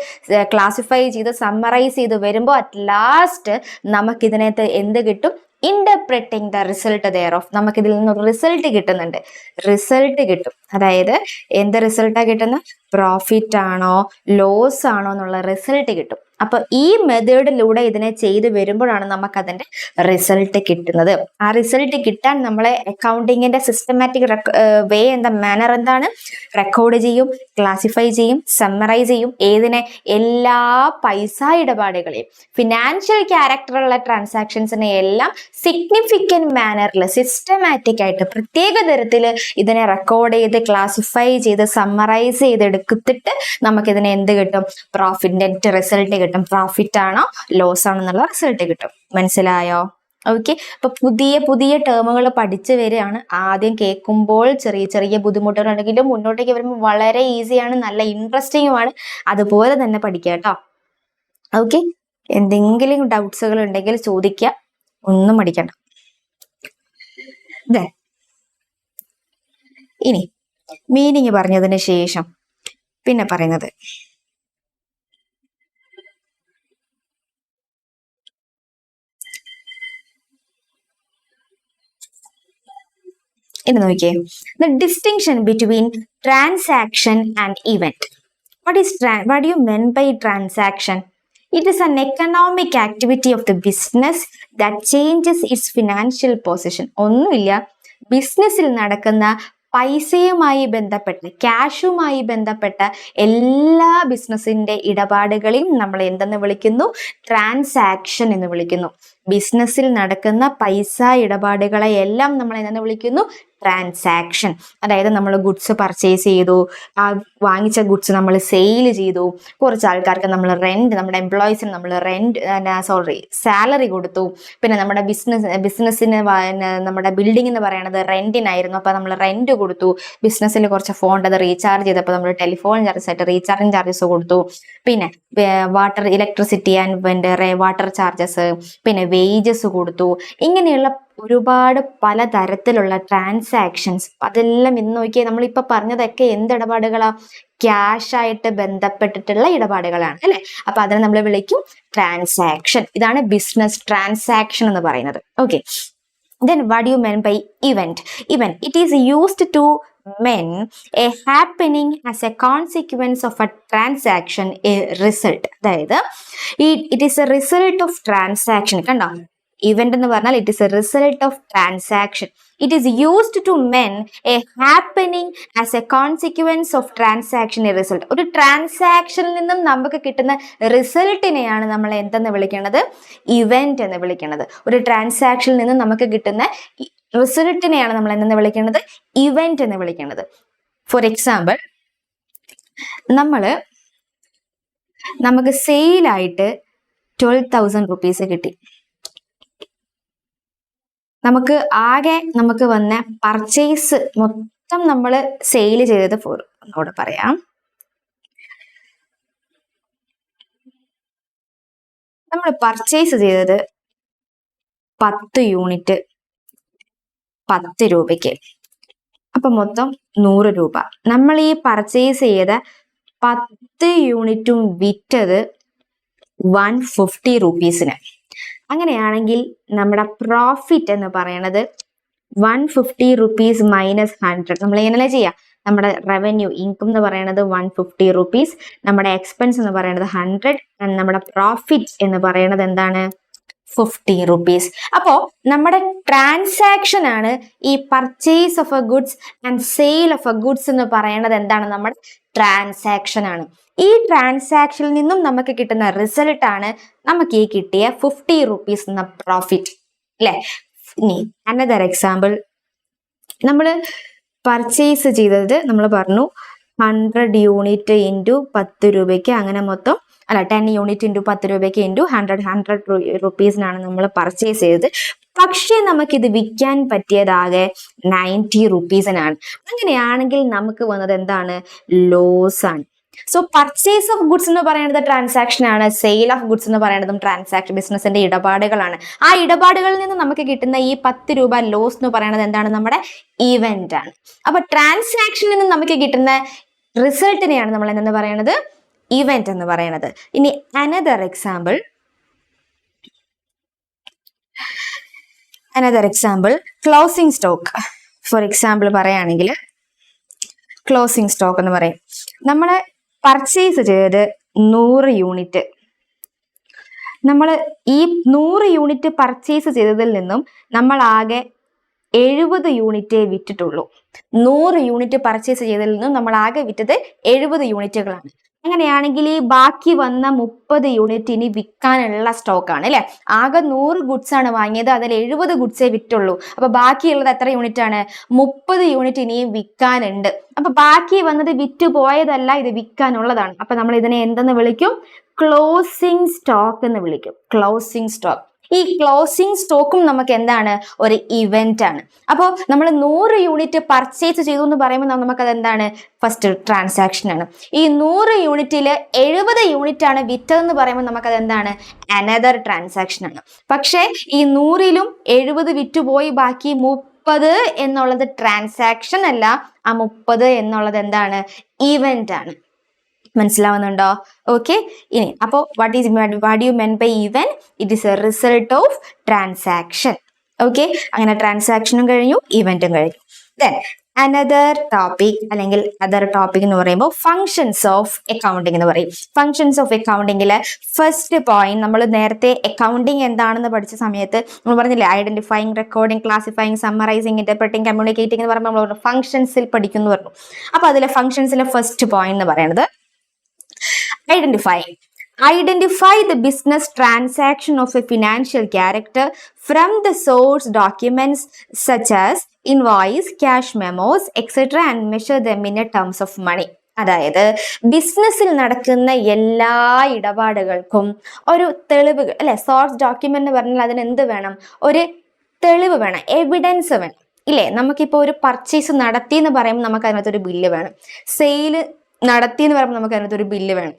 ക്ലാസിഫൈ ചെയ്ത് സമ്മറൈസ് ചെയ്ത് വരുമ്പോൾ അറ്റ് ലാസ്റ്റ് നമുക്കിതിനകത്ത് എന്ത് കിട്ടും? Interpreting the result thereof. നമുക്കിതിൽ നിന്നൊരു റിസൾട്ട് കിട്ടുന്നുണ്ട്. റിസൾട്ട് കിട്ടും. അതായത് എന്ത് റിസൾട്ടാണ് കിട്ടുന്നത്? പ്രോഫിറ്റ് ആണോ ലോസ് ആണോ എന്നുള്ള റിസൾട്ട് കിട്ടും. അപ്പൊ ഈ മെത്തേഡിലൂടെ ഇതിനെ ചെയ്ത് വരുമ്പോഴാണ് നമുക്ക് അതിന്റെ റിസൾട്ട് കിട്ടുന്നത്. ആ റിസൾട്ട് കിട്ടാൻ നമ്മളെ അക്കൗണ്ടിങ്ങിന്റെ സിസ്റ്റമാറ്റിക് വേ എന്താ? മാനർ എന്താണ്? റെക്കോർഡ് ചെയ്യും, ക്ലാസിഫൈ ചെയ്യും, സമ്മറൈസ് ചെയ്യും. ഏതിനെ? എല്ലാ പൈസ ഇടപാടുകളെയും, ഫിനാൻഷ്യൽ ക്യാരക്ടറുള്ള ട്രാൻസാക്ഷൻസിനെ എല്ലാം സിഗ്നിഫിക്കൻറ്റ് മാനറിൽ, സിസ്റ്റമാറ്റിക് ആയിട്ട് പ്രത്യേക തരത്തിൽ ഇതിനെ റെക്കോർഡ് ചെയ്ത് ക്ലാസിഫൈ ചെയ്ത് സമ്മറൈസ് ചെയ്തെടുത്തിട്ട് നമുക്കിതിനെ എന്ത് കിട്ടും? പ്രോഫിറ്റ്, നെറ്റ് റിസൾട്ട് കിട്ടും. പ്രോഫിറ്റ് ആണോ ലോസ് ആണോ എന്നുള്ള റിസൾട്ട് കിട്ടും. മനസ്സിലായോ? ഓക്കെ, അപ്പൊ പുതിയ പുതിയ ടേമുകൾ പഠിച്ചു വരികയാണ്. ആദ്യം കേൾക്കുമ്പോൾ ചെറിയ ചെറിയ ബുദ്ധിമുട്ടുകളുണ്ടെങ്കിലും മുന്നോട്ടേക്ക് വരുമ്പോൾ വളരെ ഈസിയാണ്, നല്ല ഇൻട്രസ്റ്റിംഗുമാണ്. അതുപോലെ തന്നെ പഠിക്കുക കേട്ടോ. ഓക്കെ, എന്തെങ്കിലും ഡൗട്ട്സുകൾ ഉണ്ടെങ്കിൽ ചോദിക്കുക, ഒന്നും പഠിക്കണ്ട. ഇനി മീനിങ് പറഞ്ഞതിന് ശേഷം പിന്നെ പറയുന്നത് എന്ന് നോക്കിയേ. The distinction between transaction and event. What do you mean by transaction? It is an economic activity of the business that changes its financial position. ഒന്നുമില്ല, ബിസിനസ്സിൽ നടക്കുന്ന പൈസയുമായി ബന്ധപ്പെട്ട, ക്യാഷുമായി ബന്ധപ്പെട്ട എല്ലാ ബിസിനസിന്റെ ഇടപാടുകളെയും നമ്മൾ എന്തെന്ന് വിളിക്കുന്നു? ട്രാൻസാക്ഷൻ എന്ന് വിളിക്കുന്നു. ബിസിനസ്സിൽ നടക്കുന്ന പൈസ ഇടപാടുകളെ എല്ലാം നമ്മൾ എന്തെന്ന് വിളിക്കുന്നു? ട്രാൻസാക്ഷൻ. അതായത് നമ്മൾ ഗുഡ്സ് പർച്ചേസ് ചെയ്തു, ആ വാങ്ങിച്ച ഗുഡ്സ് നമ്മൾ സെയിൽ ചെയ്തു, കുറച്ച് ആൾക്കാർക്ക് നമ്മൾ റെന്റ്, നമ്മുടെ എംപ്ലോയീസിന് നമ്മൾ സാലറി കൊടുത്തു, പിന്നെ നമ്മുടെ ബിസിനസ്സിന് നമ്മുടെ ബിൽഡിംഗ് എന്ന് പറയുന്നത് റെന്റിനായിരുന്നു, അപ്പൊ നമ്മൾ റെന്റ് കൊടുത്തു, ബിസിനസ്സിൽ കുറച്ച് ഫോൺ അത് റീചാർജ് ചെയ്തപ്പോൾ നമ്മൾ ടെലിഫോൺ ചാർജസ് ആയിട്ട് റീചാർജിങ് ചാർജസ് കൊടുത്തു, പിന്നെ water, electricity and water charges, പിന്നെ വേജസ് കൊടുത്തു. ഇങ്ങനെയുള്ള ഒരുപാട് പലതരത്തിലുള്ള ട്രാൻസാക്ഷൻസ്, അതെല്ലാം ഇന്ന് നോക്കിയാൽ നമ്മളിപ്പോ പറഞ്ഞതൊക്കെ എന്ത് ഇടപാടുകളാ? ക്യാഷ് ആയിട്ട് ബന്ധപ്പെട്ടിട്ടുള്ള ഇടപാടുകളാണ് അല്ലെ? അപ്പൊ അതിനെ നമ്മൾ വിളിക്കും ട്രാൻസാക്ഷൻ. ഇതാണ് ബിസിനസ് ട്രാൻസാക്ഷൻ എന്ന് പറയുന്നത്. Okay, then what do you mean by event? It is used to mean a happening as a consequence of a transaction, a result. അതായത് it is a result of transaction. കണ്ടോ, event എന്ന് പറഞ്ഞാൽ it is a result of transaction. It is used to mean a happening as a consequence of transaction, a result. ഒരു ട്രാൻസാക്ഷനിൽ നിന്നും നമുക്ക് കിട്ടുന്ന റിസൾട്ടിനെയാണ് നമ്മൾ എന്തെന്ന് വിളിക്കുന്നത്? ഇവന്റ് എന്ന് വിളിക്കുന്നത്. ഒരു ട്രാൻസാക്ഷനിൽ നിന്നും നമുക്ക് കിട്ടുന്ന റിസൾട്ടിനെയാണ് നമ്മൾ എന്തെന്ന് വിളിക്കുന്നത്? ഇവന്റ് എന്ന് വിളിക്കുന്നത്. ഫോർ എക്സാമ്പിൾ, നമുക്ക് സെയിലായിട്ട് 12,000 rupees കിട്ടി. നമുക്ക് വന്ന പർച്ചേസ് മൊത്തം നമ്മൾ സെയിൽ ചെയ്തത് ഒന്നുകൂടെ പറയാം. നമ്മൾ പർച്ചേസ് ചെയ്തത് 10 യൂണിറ്റ് 10 രൂപയ്ക്ക്. അപ്പൊ മൊത്തം 100 രൂപ. നമ്മൾ ഈ പർച്ചേസ് ചെയ്ത 10 യൂണിറ്റും വിറ്റത് 150 rupeesന്. അങ്ങനെയാണെങ്കിൽ നമ്മുടെ പ്രോഫിറ്റ് എന്ന് പറയുന്നത് 150 rupees മൈനസ് 100. നമ്മൾ എങ്ങനെ ചെയ്യാം? നമ്മുടെ റവന്യൂ ഇൻകം എന്ന് പറയുന്നത് 150 rupees, നമ്മുടെ എക്സ്പെൻസ് എന്ന് പറയുന്നത് 100, ആൻഡ് നമ്മുടെ പ്രോഫിറ്റ് എന്ന് പറയുന്നത് എന്താണ്? 50 rupees. അപ്പോ നമ്മുടെ ട്രാൻസാക്ഷൻ ആണ് ഈ purchase of A goods and sale of A goods എന്ന് പറയുന്നത് എന്താണ്? നമ്മുടെ ട്രാൻസാക്ഷൻ ആണ്. ഈ ട്രാൻസാക്ഷനിൽ നിന്നും നമുക്ക് കിട്ടുന്ന റിസൾട്ട് ആണ് നമുക്ക് ഈ കിട്ടിയ 50 rupees എന്ന പ്രോഫിറ്റ് അല്ലെ? ഇനി അനദർ എക്സാമ്പിൾ, നമ്മൾ പർച്ചേസ് ചെയ്തത് നമ്മൾ പറഞ്ഞു 100 യൂണിറ്റ് ഇൻറ്റു 10 രൂപയ്ക്ക്, അങ്ങനെ മൊത്തം 10 യൂണിറ്റ് ഇൻറ്റു 10 രൂപയ്ക്ക് ഇൻറ്റു 100 rupeesനാണ് നമ്മൾ പർച്ചേസ് ചെയ്തത്. പക്ഷേ നമുക്കിത് വിൽക്കാൻ പറ്റിയതാകെ 90 rupeesനാണ്. അങ്ങനെയാണെങ്കിൽ നമുക്ക് വന്നത് എന്താണ്? ലോസ് ആണ്. സോ പർച്ചേസ് ഓഫ് ഗുഡ്സ് എന്ന് പറയുന്നത് ട്രാൻസാക്ഷൻ ആണ്, സെയിൽ ഓഫ് ഗുഡ്സ് എന്ന് പറയുന്നതും ട്രാൻസാക്ഷൻ, ബിസിനസിന്റെ ഇടപാടുകളാണ്. ആ ഇടപാടുകളിൽ നിന്ന് നമുക്ക് കിട്ടുന്ന ഈ 10 രൂപ ലോസ് എന്ന് പറയുന്നത് എന്താണ്? നമ്മുടെ ഇവന്റ് ആണ്. അപ്പൊ ട്രാൻസാക്ഷനിൽ നിന്ന് നമുക്ക് കിട്ടുന്ന റിസൾട്ടിനെയാണ് നമ്മൾ എന്തെന്ന് പറയുന്നത്? ഇവന്റ് എന്ന് പറയുന്നത്. ഇനി another example, closing stock. For example പറയുകയാണെങ്കിൽ ക്ലോസിംഗ് സ്റ്റോക്ക് എന്ന് പറയും. നമ്മളെ പർച്ചേസ് ചെയ്തത് 100 യൂണിറ്റ്. നമ്മൾ ഈ 100 യൂണിറ്റ് പർച്ചേസ് ചെയ്തതിൽ നിന്നും നമ്മൾ ആകെ 70 യൂണിറ്റേ വിറ്റിട്ടുള്ളൂ. 100 യൂണിറ്റ് പർച്ചേസ് ചെയ്തതിൽ നിന്നും നമ്മൾ ആകെ വിറ്റത് 70 യൂണിറ്റുകളാണ്. അങ്ങനെയാണെങ്കിൽ ഈ ബാക്കി വന്ന 30 യൂണിറ്റ് ഇനി വിൽക്കാനുള്ള സ്റ്റോക്കാണ് അല്ലെ? ആകെ 100 ഗുഡ്സ് ആണ് വാങ്ങിയത്, അതിൽ 70 ഗുഡ്സേ വിറ്റുള്ളൂ. അപ്പൊ ബാക്കിയുള്ളത് എത്ര യൂണിറ്റ് ആണ്? 30 യൂണിറ്റ് ഇനിയും വിൽക്കാനുണ്ട്. അപ്പൊ ബാക്കി വന്നത് വിറ്റ് പോയതല്ല, ഇത് വിൽക്കാനുള്ളതാണ്. അപ്പൊ നമ്മൾ ഇതിനെ എന്തെന്ന് വിളിക്കും? ക്ലോസിംഗ് സ്റ്റോക്ക് എന്ന് വിളിക്കും. Closing stock. ഈ ക്ലോസിംഗ് സ്റ്റോക്കും നമുക്ക് എന്താണ്? ഒരു ഇവന്റ് ആണ്. അപ്പോൾ നമ്മൾ 100 യൂണിറ്റ് പർച്ചേസ് ചെയ്തു എന്ന് പറയുമ്പോൾ നമുക്കത് എന്താണ്? ഫസ്റ്റ് ട്രാൻസാക്ഷൻ ആണ്. ഈ 100 യൂണിറ്റില് 70 യൂണിറ്റ് ആണ് വിറ്റതെന്ന് പറയുമ്പോൾ നമുക്കത് എന്താണ്? അനദർ ട്രാൻസാക്ഷൻ ആണ്. പക്ഷേ ഈ 100ലും 70 വിറ്റുപോയി, ബാക്കി 30 എന്നുള്ളത് ട്രാൻസാക്ഷൻ അല്ല, ആ 30 എന്നുള്ളത് എന്താണ്? ഇവന്റ് ആണ്. മനസ്സിലാവുന്നുണ്ടോ? ഓക്കെ. ഇനി അപ്പോ what you mean by event? It is a result of transaction. Okay, അങ്ങനെ ട്രാൻസാക്ഷനും കഴിഞ്ഞു, ഇവന്റും കഴിഞ്ഞു. ദെൻ അനദർ ടോപ്പിക് അല്ലെങ്കിൽ അതർ ടോപ്പിക് എന്ന് പറയുമ്പോൾ ഫങ്ഷൻസ് ഓഫ് അക്കൗണ്ടിങ് എന്ന് പറയും. ഫങ്ഷൻസ് ഓഫ് അക്കൗണ്ടിങ്ങിലെ ഫസ്റ്റ് പോയിന്റ്, നമ്മൾ നേരത്തെ അക്കൗണ്ടിങ് എന്താണെന്ന് പഠിച്ച സമയത്ത് നമ്മൾ പറഞ്ഞില്ലേ, identifying, recording, classifying, summarising, interpreting, communicating എന്ന് പറയുമ്പോൾ നമ്മൾ ഫങ്ഷൻസിൽ പഠിക്കുന്നു പറഞ്ഞു. അപ്പൊ അതിലെ ഫങ്ഷൻസിലെ ഫസ്റ്റ് പോയിന്റ് എന്ന് പറയുന്നത് identifying. Identify the business transaction of a financial character from the source documents such as invoice, cash memos, etc. and measure them in terms of money. അതായത് ബിസിനസ്സിൽ നടക്കുന്ന എല്ലാ ഇടപാടുകൾക്കും ഒരു തെളിവുകൾ അല്ലെ, സോഴ്സ് ഡോക്യുമെന്റ് എന്ന് പറഞ്ഞാൽ അതിന് എന്ത് വേണം? ഒരു തെളിവ് വേണം, എവിഡൻസ് വേണം ഇല്ലേ? നമുക്കിപ്പോ ഒരു പർച്ചേസ് നടത്തി എന്ന് പറയുമ്പോൾ നമുക്ക് അതിനകത്തൊരു ബില്ല് വേണം, സെയില് നടത്തി എന്ന് പറയുമ്പോൾ നമുക്ക് അതിനകത്തൊരു ബില്ല് വേണം,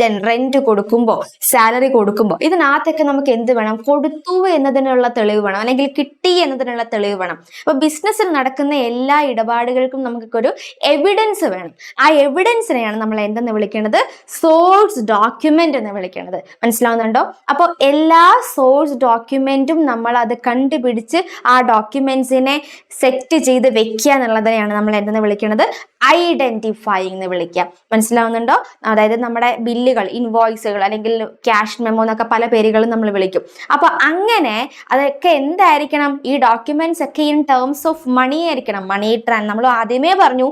ദെൻ റെന്റ് കൊടുക്കുമ്പോൾ, സാലറി കൊടുക്കുമ്പോൾ ഇതിനകത്തൊക്കെ നമുക്ക് എന്ത് വേണം? കൊടുത്തു എന്നതിനുള്ള തെളിവ് വേണം, അല്ലെങ്കിൽ കിട്ടി എന്നതിനുള്ള തെളിവ് വേണം. അപ്പൊ ബിസിനസ്സിൽ നടക്കുന്ന എല്ലാ ഇടപാടുകൾക്കും നമുക്കൊരു എവിഡൻസ് വേണം. ആ എവിഡൻസിനെയാണ് നമ്മൾ എന്തെന്ന് വിളിക്കേണ്ടത്? സോഴ്സ് ഡോക്യുമെന്റ് എന്ന് വിളിക്കേണ്ടത്. മനസ്സിലാവുന്നുണ്ടോ? അപ്പോൾ എല്ലാ സോഴ്സ് ഡോക്യുമെന്റും നമ്മൾ അത് കണ്ടുപിടിച്ച് ആ ഡോക്യുമെന്റ്സിനെ സെറ്റ് ചെയ്ത് വെക്കുക എന്നുള്ളതിനെയാണ് നമ്മൾ എന്തെന്ന് വിളിക്കുന്നത്? ഐഡന്റിഫൈങ് എന്ന് വിളിക്കുക. മനസ്സിലാവുന്നുണ്ടോ? അതായത് നമ്മുടെ ബില്ലുകൾ, ഇൻവോയ്സുകൾ അല്ലെങ്കിൽ ക്യാഷ് മെമ്മോ എന്നൊക്കെ പല പേരുകളും നമ്മൾ വിളിക്കും. അപ്പൊ അങ്ങനെ അതൊക്കെ എന്തായിരിക്കണം? ഈ ഡോക്യുമെന്റ്സ് ഒക്കെ ഇൻ ടേംസ് ഓഫ് മണി ആയിരിക്കണം. നമ്മൾ ആദ്യമേ പറഞ്ഞു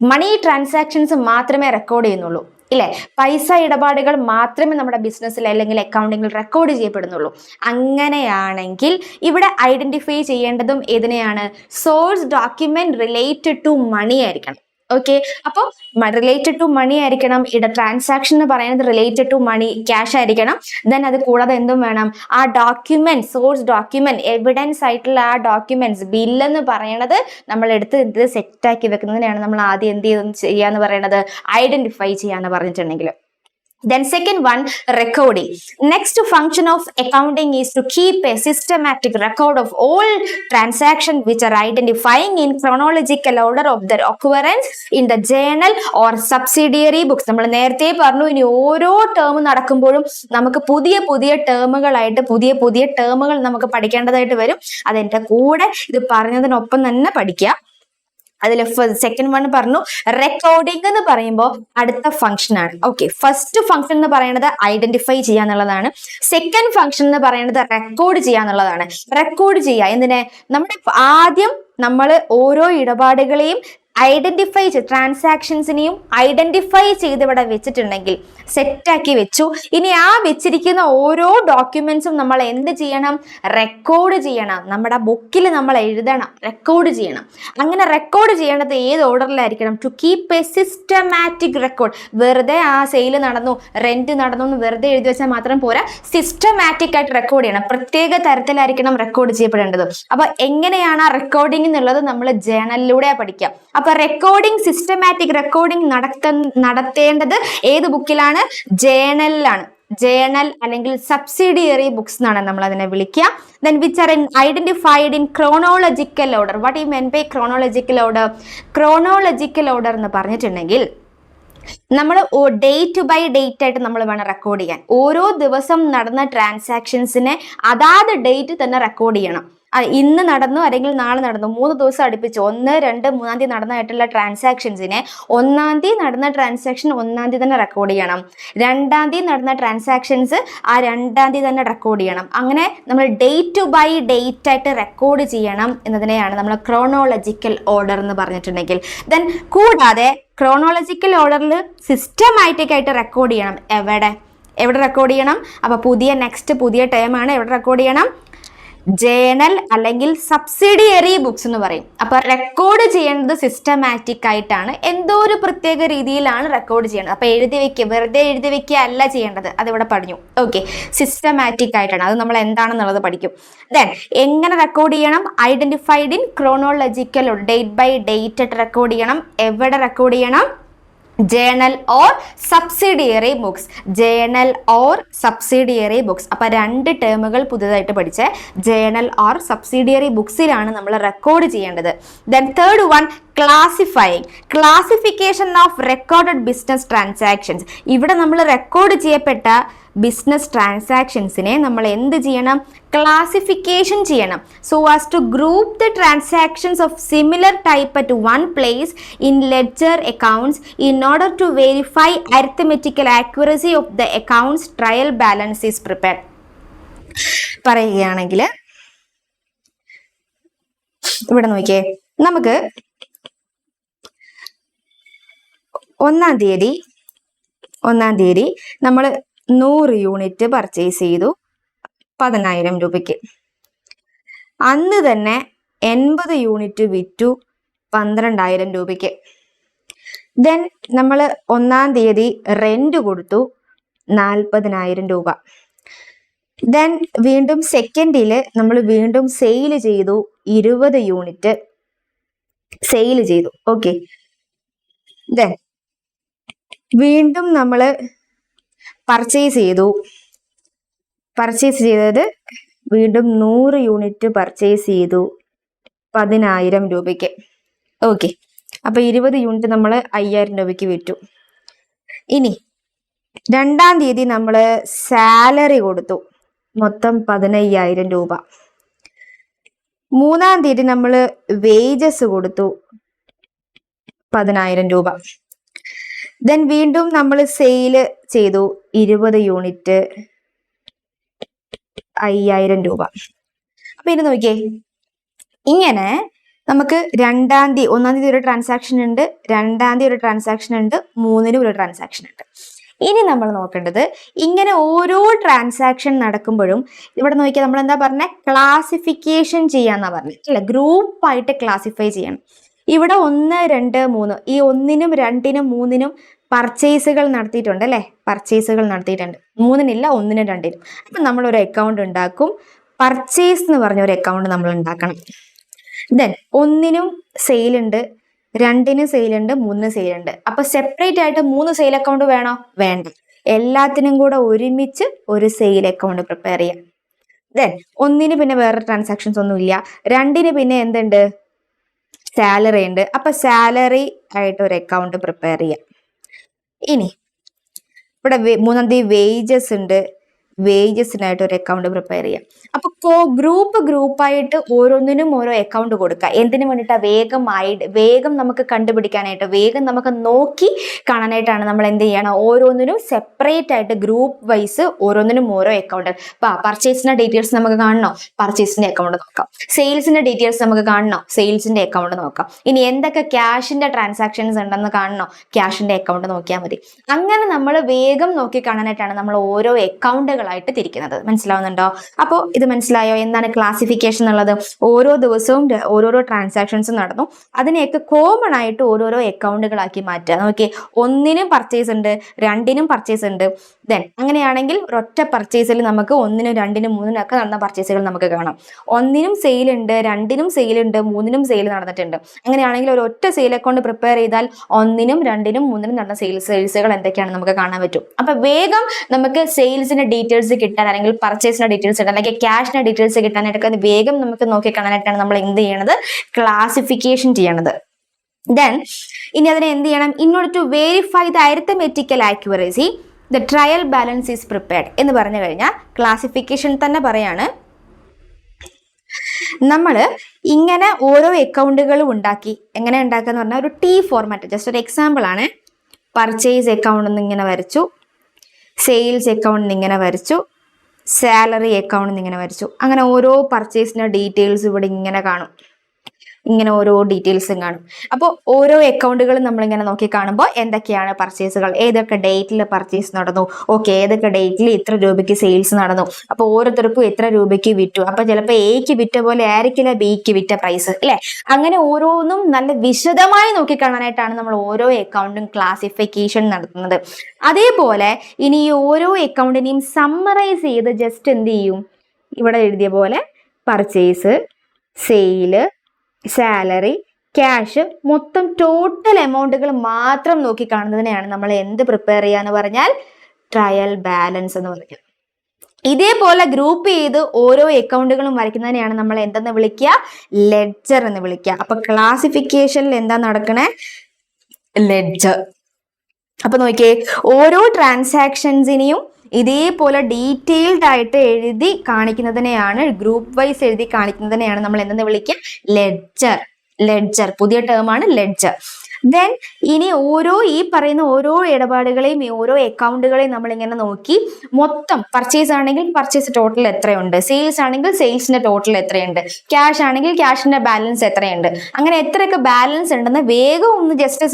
മണി ട്രാൻസാക്ഷൻസ് മാത്രമേ റെക്കോർഡ് ചെയ്യുന്നുള്ളൂ ഇല്ലേ? പൈസ ഇടപാടുകൾ മാത്രമേ നമ്മുടെ ബിസിനസ്സിൽ അല്ലെങ്കിൽ അക്കൗണ്ടിങ്ങിൽ റെക്കോർഡ് ചെയ്യപ്പെടുന്നുള്ളൂ. അങ്ങനെയാണെങ്കിൽ ഇവിടെ ഐഡന്റിഫൈ ചെയ്യേണ്ടതും ഏതിനെയാണ്? Source document related to money ആയിരിക്കണം. ഓക്കെ, അപ്പോൾ റിലേറ്റഡ് ടു മണി ആയിരിക്കണം. ഇവിടെ ട്രാൻസാക്ഷൻ എന്ന് പറയുന്നത് റിലേറ്റഡ് ടു മണി, ക്യാഷ് ആയിരിക്കണം. ദെൻ അത് കൂടാതെ എന്തും വേണം? ആ ഡോക്യുമെന്റ്, സോഴ്സ് ഡോക്യുമെന്റ്, എവിഡൻസ് ആയിട്ടുള്ള ആ ഡോക്യുമെന്റ്സ്, ബില്ലെന്ന് പറയുന്നത് നമ്മൾ എടുത്ത് ഇത് സെറ്റാക്കി വെക്കുന്നതിനാണ് നമ്മൾ ആദ്യം എന്ത് ചെയ്യാന്ന് പറയുന്നത്? ഐഡന്റിഫൈ ചെയ്യാന്ന് പറഞ്ഞിട്ടുണ്ടെങ്കിൽ. Then second one, recording. Next function of accounting is to keep a systematic record of all transactions which are identifying in chronological order of their occurrence in the journal or subsidiary books. നമ്മൾ നേരത്തെ പറഞ്ഞു, ഇനി ഓരോ term നടക്കുമ്പോഴും നമുക്ക് പുതിയ പുതിയ ടേമുകൾ നമുക്ക് പഠിക്കേണ്ടതായിട്ട് വരും. അതിന്റെ കൂടെ ഇത് പറഞ്ഞതിനൊപ്പം തന്നെ പഠിക്കുക. അതിൽ സെക്കൻഡ് വൺ പറഞ്ഞു റെക്കോർഡിംഗ് എന്ന് പറയുമ്പോൾ അടുത്ത ഫംഗ്ഷൻ ആണ്. ഓക്കെ, ഫസ്റ്റ് ഫംഗ്ഷൻ എന്ന് പറയുന്നത് ഐഡന്റിഫൈ ചെയ്യാന്നുള്ളതാണ്. സെക്കൻഡ് ഫംഗ്ഷൻ എന്ന് പറയുന്നത് റെക്കോർഡ് ചെയ്യാന്നുള്ളതാണ്. റെക്കോർഡ് ചെയ്യുക എന്തിനെ? നമ്മുടെ ആദ്യം നമ്മൾ ഓരോ ഇടപാടുകളെയും ഐഡന്റിഫൈ ട്രാൻസാക്ഷൻസിനെയും ഐഡന്റിഫൈ ചെയ്ത് ഇവിടെ വെച്ചിട്ടുണ്ടെങ്കിൽ സെറ്റാക്കി വെച്ചു. ഇനി ആ വെച്ചിരിക്കുന്ന ഓരോ ഡോക്യുമെന്റ്സും നമ്മൾ എന്ത് ചെയ്യണം? റെക്കോർഡ് ചെയ്യണം. നമ്മുടെ ബുക്കിൽ നമ്മൾ എഴുതണം, റെക്കോർഡ് ചെയ്യണം. അങ്ങനെ റെക്കോർഡ് ചെയ്യേണ്ടത് ഏത് ഓർഡറിലായിരിക്കണം? To keep a systematic record. വെറുതെ ആ സെയിൽ നടന്നു, റെന്റ് നടന്നു എന്ന് വെറുതെ എഴുതി വെച്ചാൽ മാത്രം പോരാ, സിസ്റ്റമാറ്റിക് ആയിട്ട് റെക്കോർഡ് ചെയ്യണം. പ്രത്യേക തരത്തിലായിരിക്കണം റെക്കോർഡ് ചെയ്യപ്പെടേണ്ടത്. അപ്പൊ എങ്ങനെയാണ് ആ റെക്കോർഡിംഗ് എന്നുള്ളത് നമ്മൾ ജേണലിലൂടെ പഠിക്കാം. അപ്പൊ റെക്കോർഡിംഗ്, സിസ്റ്റമാറ്റിക് റെക്കോർഡിംഗ് നടത്തേണ്ടത് ഏത് ബുക്കിലാണ്? ജേണലിലാണ്. ജേണൽ അല്ലെങ്കിൽ സബ്സിഡിയറി ബുക്സ് എന്നാണ് നമ്മൾ അതിനെ വിളിക്കുക. Then which are identified in chronological order. What you mean by chronological order? Chronological order എന്ന് പറഞ്ഞിട്ടുണ്ടെങ്കിൽ നമ്മൾ ഡേറ്റ് ബൈ ഡേറ്റ് ആയിട്ട് നമ്മൾ വേണം റെക്കോർഡ് ചെയ്യാൻ. ഓരോ ദിവസം നടന്ന ട്രാൻസാക്ഷൻസിനെ അതാത് ഡേറ്റ് തന്നെ റെക്കോർഡ് ചെയ്യണം. ഇന്ന് നടന്നു അല്ലെങ്കിൽ നാളെ നടന്നു, 3 ദിവസം അടുപ്പിച്ച് 1, 2, 3 തീയതി നടന്നതായിട്ടുള്ള ട്രാൻസാക്ഷൻസിനെ 1-ാം തീയതി നടന്ന ട്രാൻസാക്ഷൻ 1-ാം തീയതി തന്നെ റെക്കോർഡ് ചെയ്യണം. 2-ാം തീയതി നടന്ന ട്രാൻസാക്ഷൻസ് ആ 2-ാം തീയതി തന്നെ റെക്കോർഡ് ചെയ്യണം. അങ്ങനെ നമ്മൾ ഡേറ്റ് ബൈ ഡേറ്റ് ആയിട്ട് റെക്കോർഡ് ചെയ്യണം എന്നതിനെയാണ് നമ്മൾ ക്രോണോളജിക്കൽ ഓർഡർ എന്ന് പറഞ്ഞിട്ടുണ്ടെങ്കിൽ. ദെൻ കൂടാതെ ക്രോണോളജിക്കൽ ഓർഡറിൽ സിസ്റ്റമാറ്റിക് ആയിട്ട് റെക്കോർഡ് ചെയ്യണം. എവിടെ റെക്കോർഡ് ചെയ്യണം? അപ്പോൾ പുതിയ ടേമാണ്. എവിടെ റെക്കോർഡ് ചെയ്യണം? ജേണൽ അല്ലെങ്കിൽ സബ്സിഡിയറി ബുക്സ് എന്ന് പറയും. അപ്പൊ റെക്കോർഡ് ചെയ്യേണ്ടത് സിസ്റ്റമാറ്റിക് ആയിട്ടാണ്, എന്തോ ഒരു പ്രത്യേക രീതിയിലാണ് റെക്കോർഡ് ചെയ്യേണ്ടത്. അപ്പൊ വെറുതെ എഴുതി വെക്കുക അല്ല ചെയ്യേണ്ടത്, അതിവിടെ പറഞ്ഞു. ഓക്കെ, സിസ്റ്റമാറ്റിക് ആയിട്ടാണ്. അത് നമ്മൾ എന്താണെന്നുള്ളത് പഠിക്കും. ദെൻ എങ്ങനെ റെക്കോർഡ് ചെയ്യണം? Identified in chronological date by date ആയിട്ട് റെക്കോർഡ് ചെയ്യണം. എവിടെ റെക്കോർഡ് ചെയ്യണം? Journal or subsidiary books. Journal or subsidiary books. അപ്പൊ 2 ടേമുകൾ പുതുതായിട്ട് പഠിച്ച ജേണൽ ഓർ സബ്സിഡിയറി ബുക്സിലാണ് നമ്മൾ റെക്കോർഡ് ചെയ്യേണ്ടത്. Then third one, classification of recorded business transactions. ഇവിടെ നമ്മൾ റെക്കോർഡ് ചെയ്യപ്പെട്ട ബിസിനസ് ട്രാൻസാക്ഷൻസിനെ നമ്മൾ എന്ത് ചെയ്യണം? ക്ലാസിഫിക്കേഷൻ ചെയ്യണം. So as to group the transactions of similar type at one place in ledger accounts in order to verify arithmetical accuracy of the accounts trial balance is prepare. പറയുകയാണെങ്കിൽ ഇവിടെ നോക്കിയേ, നമുക്ക് 1-ാം തീയതി 1-ാം തീയതി നമ്മൾ 100 യൂണിറ്റ് പർച്ചേസ് ചെയ്തു 10,000 രൂപയ്ക്ക്. അന്ന് തന്നെ 80 യൂണിറ്റ് വിറ്റു 12,000 രൂപയ്ക്ക്. ദെൻ നമ്മൾ 1-ാം തീയതി റെന്റ് കൊടുത്തു 40,000 രൂപ. ദെൻ വീണ്ടും സെക്കൻഡില് നമ്മൾ വീണ്ടും സെയിൽ ചെയ്തു 20 യൂണിറ്റ് സെയിൽ ചെയ്തു. ഓക്കെ. ദെൻ വീണ്ടും നമ്മൾ പർച്ചേസ് ചെയ്തത് വീണ്ടും 100 യൂണിറ്റ് പർച്ചേസ് ചെയ്തു 10,000 രൂപയ്ക്ക്. ഓക്കെ. അപ്പൊ 20 യൂണിറ്റ് നമ്മൾ 5,000 രൂപയ്ക്ക് വിറ്റു. ഇനി 2-ാം തീയതി നമ്മൾ സാലറി കൊടുത്തു മൊത്തം 15,000 രൂപ. 3-ാം തീയതി നമ്മൾ വേജസ് കൊടുത്തു 10,000 രൂപ. ദെൻ വീണ്ടും നമ്മൾ സെയിൽ ചെയ്തു 20 യൂണിറ്റ് 5,000 രൂപ. അപ്പൊ ഇനി നോക്കിയേ, ഇങ്ങനെ നമുക്ക് 2-ാം തീയതി 1-ാം തീയതി ഒരു ട്രാൻസാക്ഷൻ ഉണ്ട്, 2-ാം തീയതി ഒരു ട്രാൻസാക്ഷൻ ഉണ്ട്, 3-നും ഒരു ട്രാൻസാക്ഷൻ ഉണ്ട്. ഇനി നമ്മൾ നോക്കേണ്ടത് ഇങ്ങനെ ഓരോ ട്രാൻസാക്ഷൻ നടക്കുമ്പോഴും ഇവിടെ നോക്കിയാൽ നമ്മൾ എന്താ പറഞ്ഞ ക്ലാസിഫിക്കേഷൻ ചെയ്യാന്നാ പറഞ്ഞത് അല്ലെ, ഗ്രൂപ്പായിട്ട് ക്ലാസിഫൈ ചെയ്യണം. ഇവിടെ 1, 2, 3 ഈ 1-നും 2-നും 3-നും പർച്ചേസുകൾ നടത്തിയിട്ടുണ്ട് അല്ലെ, പർച്ചേസുകൾ നടത്തിയിട്ടുണ്ട്. 3-നില്ല, 1-നും 2-നും. അപ്പൊ നമ്മൾ ഒരു അക്കൗണ്ട് ഉണ്ടാക്കും, പർച്ചേസ് എന്ന് പറഞ്ഞ ഒരു അക്കൗണ്ട് നമ്മൾ ഉണ്ടാക്കണം. ദെൻ 1-നും സെയിൽ ഉണ്ട്, 2-നും സെയിൽ ഉണ്ട്, 3-നും സെയിൽ ഉണ്ട്. അപ്പൊ സെപ്പറേറ്റ് ആയിട്ട് 3 സെയിൽ അക്കൗണ്ട് വേണോ? വേണ്ട. എല്ലാത്തിനും കൂടെ ഒരുമിച്ച് ഒരു സെയിൽ അക്കൗണ്ട് പ്രിപ്പയർ ചെയ്യാം. ദെൻ 1-ന് പിന്നെ വേറെ ട്രാൻസാക്ഷൻസ് ഒന്നും ഇല്ല, 2-ന് പിന്നെ എന്തുണ്ട്? സാലറി ഉണ്ട്. അപ്പൊ സാലറി ആയിട്ട് ഒരു അക്കൗണ്ട് പ്രിപ്പയർ ചെയ്യാം. ഇനി ഇവിടെ 3-ാം തീയതി വേജസ് ഉണ്ട്, വേജസിനായിട്ട് ഒരു അക്കൗണ്ട് പ്രിപ്പയർ ചെയ്യാം. അപ്പൊ ഗ്രൂപ്പായിട്ട് ഓരോന്നിനും ഓരോ അക്കൗണ്ട് കൊടുക്കുക. എന്തിനു വേണ്ടിയിട്ടാ? വേഗം നമുക്ക് കണ്ടുപിടിക്കാനായിട്ട്, വേഗം നമുക്ക് നോക്കി കാണാനായിട്ടാണ് നമ്മൾ എന്ത് ചെയ്യണം, ഓരോന്നിനും സെപ്പറേറ്റ് ആയിട്ട് ഗ്രൂപ്പ് വൈസ് ഓരോന്നിനും ഓരോ അക്കൗണ്ട്. പർച്ചേസിന്റെ ഡീറ്റെയിൽസ് നമുക്ക് കാണണോ? പർച്ചേസിന്റെ അക്കൗണ്ട് നോക്കാം. സെയിൽസിന്റെ ഡീറ്റെയിൽസ് നമുക്ക് കാണണോ? സെയിൽസിന്റെ അക്കൗണ്ട് നോക്കാം. ഇനി എന്തൊക്കെ ക്യാഷിന്റെ ട്രാൻസാക്ഷൻസ് ഉണ്ടെന്ന് കാണണോ? ക്യാഷിന്റെ അക്കൗണ്ട് നോക്കിയാൽ മതി. അങ്ങനെ നമ്മൾ വേഗം നോക്കി കാണാനായിട്ടാണ് നമ്മൾ ഓരോ അക്കൗണ്ടുകളായിട്ട് തിരിക്കുന്നത്. മനസ്സിലാവുന്നുണ്ടോ? അപ്പോൾ ഇത് മനസ്സിലായോ എന്താണ് ക്ലാസിഫിക്കേഷൻ എന്നുള്ളത്? ഓരോ ദിവസവും ഓരോരോ ട്രാൻസാക്ഷൻസ് നടന്നു, അതിനെയൊക്കെ കോമൺ ആയിട്ട് ഓരോരോ അക്കൗണ്ടുകളാക്കി മാറ്റുക. നോക്കിയേ, 1-നും പർച്ചേസ് ഉണ്ട്, 2-നും പർച്ചേസ് ഉണ്ട്. ദെൻ അങ്ങനെയാണെങ്കിൽ ഒരൊറ്റ പർച്ചേസിൽ നമുക്ക് 1-നും 2-നും 3-നും ഒക്കെ നടന്ന പർച്ചേസുകൾ നമുക്ക് കാണാം. 1-നും സെയിൽ ഉണ്ട്, 2-നും സെയിൽ ഉണ്ട്, 3-നും സെയിൽ നടന്നിട്ടുണ്ട്. അങ്ങനെയാണെങ്കിൽ ഒരു ഒറ്റ സെയിൽ അക്കൗണ്ട് പ്രിപ്പയർ ചെയ്താൽ 1-നും 2-നും 3-നും നടന്ന സെയിൽസുകൾ എന്തൊക്കെയാണെന്ന് നമുക്ക് കാണാൻ പറ്റും. അപ്പൊ വേഗം നമുക്ക് സെയിൽസിന്റെ ഡീറ്റെയിൽസ് കിട്ടാൻ, അല്ലെങ്കിൽ പർച്ചേസിന്റെ ഡീറ്റെയിൽസ് കിട്ടാൻ, അല്ലെങ്കിൽ ക്യാഷിന്റെ ഡീറ്റെയിൽസ് കിട്ടാനായിട്ടൊക്കെ വേഗം നമുക്ക് നോക്കി കാണാനായിട്ടാണ് നമ്മൾ എന്ത് ചെയ്യണത്? ക്ലാസിഫിക്കേഷൻ ചെയ്യണത്. ദെൻ ഇനി അതിനെ എന്ത് ചെയ്യണം? In order to verify the arithmetical accuracy the trial balance is prepared എന്ന് പറഞ്ഞു കഴിഞ്ഞാൽ ക്ലാസിഫിക്കേഷൻ തന്നെ പറയാണ്. നമ്മൾ ഇങ്ങനെ ഓരോ അക്കൗണ്ടുകളും ഉണ്ടാക്കി, എങ്ങനെ ഉണ്ടാക്കുക പറഞ്ഞാൽ ഒരു T ഫോർമാറ്റ്. ജസ്റ്റ് ഒരു എക്സാമ്പിൾ ആണ്. പർച്ചേസ് അക്കൗണ്ട് ഇങ്ങനെ വരച്ചു, സെയിൽസ് അക്കൗണ്ട് ഇങ്ങനെ വരച്ചു, സാലറി അക്കൗണ്ട് ഇങ്ങനെ വരച്ചു. അങ്ങനെ ഓരോ പർച്ചേസിന്റെ ഡീറ്റെയിൽസ് ഇവിടെ ഇങ്ങനെ കാണും, ഇങ്ങനെ ഓരോ ഡീറ്റെയിൽസും കാണും. അപ്പോൾ ഓരോ അക്കൗണ്ടുകളും നമ്മളിങ്ങനെ നോക്കി കാണുമ്പോൾ എന്തൊക്കെയാണ് പർച്ചേസുകൾ, ഏതൊക്കെ ഡേറ്റിൽ പർച്ചേസ് നടന്നു, ഓക്കെ, ഏതൊക്കെ ഡേറ്റിൽ ഇത്ര രൂപയ്ക്ക് സെയിൽസ് നടന്നു, അപ്പോൾ ഓരോരുത്തർക്കും എത്ര രൂപയ്ക്ക് വിറ്റു, അപ്പോൾ ചിലപ്പോൾ എക്ക് വിറ്റ പോലെ ആയിരിക്കില്ല ബിക്ക് വിറ്റ പ്രൈസ് അല്ലേ. അങ്ങനെ ഓരോന്നും നല്ല വിശദമായി നോക്കി കാണാനായിട്ടാണ് നമ്മൾ ഓരോ അക്കൗണ്ടും ക്ലാസിഫിക്കേഷൻ നടത്തുന്നത്. അതേപോലെ ഇനി ഈ ഓരോ അക്കൗണ്ടിനെയും സമ്മറൈസ് ചെയ്ത് ജസ്റ്റ് എന്ത് ചെയ്യും? ഇവിടെ എഴുതിയ പോലെ പർച്ചേസ്, സെയില്, സാലറി, ക്യാഷ്, മൊത്തം ടോട്ടൽ എമൗണ്ടുകൾ മാത്രം നോക്കി കാണുന്നതിനെയാണ് നമ്മൾ എന്ത് പ്രിപ്പയർ ചെയ്യാന്ന് പറഞ്ഞാൽ ട്രയൽ ബാലൻസ് എന്ന് പറയുന്നത്. ഇതേപോലെ ഗ്രൂപ്പ് ചെയ്ത് ഓരോ അക്കൗണ്ടുകളും വരയ്ക്കുന്നതിനെയാണ് നമ്മൾ എന്തെന്ന് വിളിക്കുക? ലെഡ്ജർ എന്ന് വിളിക്കുക. അപ്പൊ ക്ലാസിഫിക്കേഷനിൽ എന്താ നടക്കണേ? ലെഡ്ജർ. അപ്പൊ നോക്കിയേ, ഓരോ ട്രാൻസാക്ഷൻസിനെയും ഇതേപോലെ ഡീറ്റെയിൽഡ് ആയിട്ട് എഴുതി കാണിക്കുന്നതിനെയാണ്, ഗ്രൂപ്പ് വൈസ് എഴുതി കാണിക്കുന്നതിനെയാണ് നമ്മൾ എന്തെന്ന് വിളിക്കുക? ലെഡ്ജർ. ലെഡ്ജർ പുതിയ ടേമാണ് ലെഡ്ജർ. ദെൻ ഇനി ഈ പറയുന്ന ഓരോ ഇടപാടുകളെയും ഓരോ അക്കൗണ്ടുകളെയും നമ്മൾ ഇങ്ങനെ നോക്കി മൊത്തം പർച്ചേസ് ആണെങ്കിൽ പർച്ചേസ് ടോട്ടൽ എത്രയുണ്ട്, സെയിൽസ് ആണെങ്കിൽ സെയിൽസിന്റെ ടോട്ടൽ എത്രയുണ്ട്, ക്യാഷ് ആണെങ്കിൽ ക്യാഷിന്റെ ബാലൻസ് എത്രയുണ്ട്, അങ്ങനെ എത്രയൊക്കെ ബാലൻസ് ഉണ്ടെന്ന് വേഗം ഒന്ന് ജസ്റ്റ്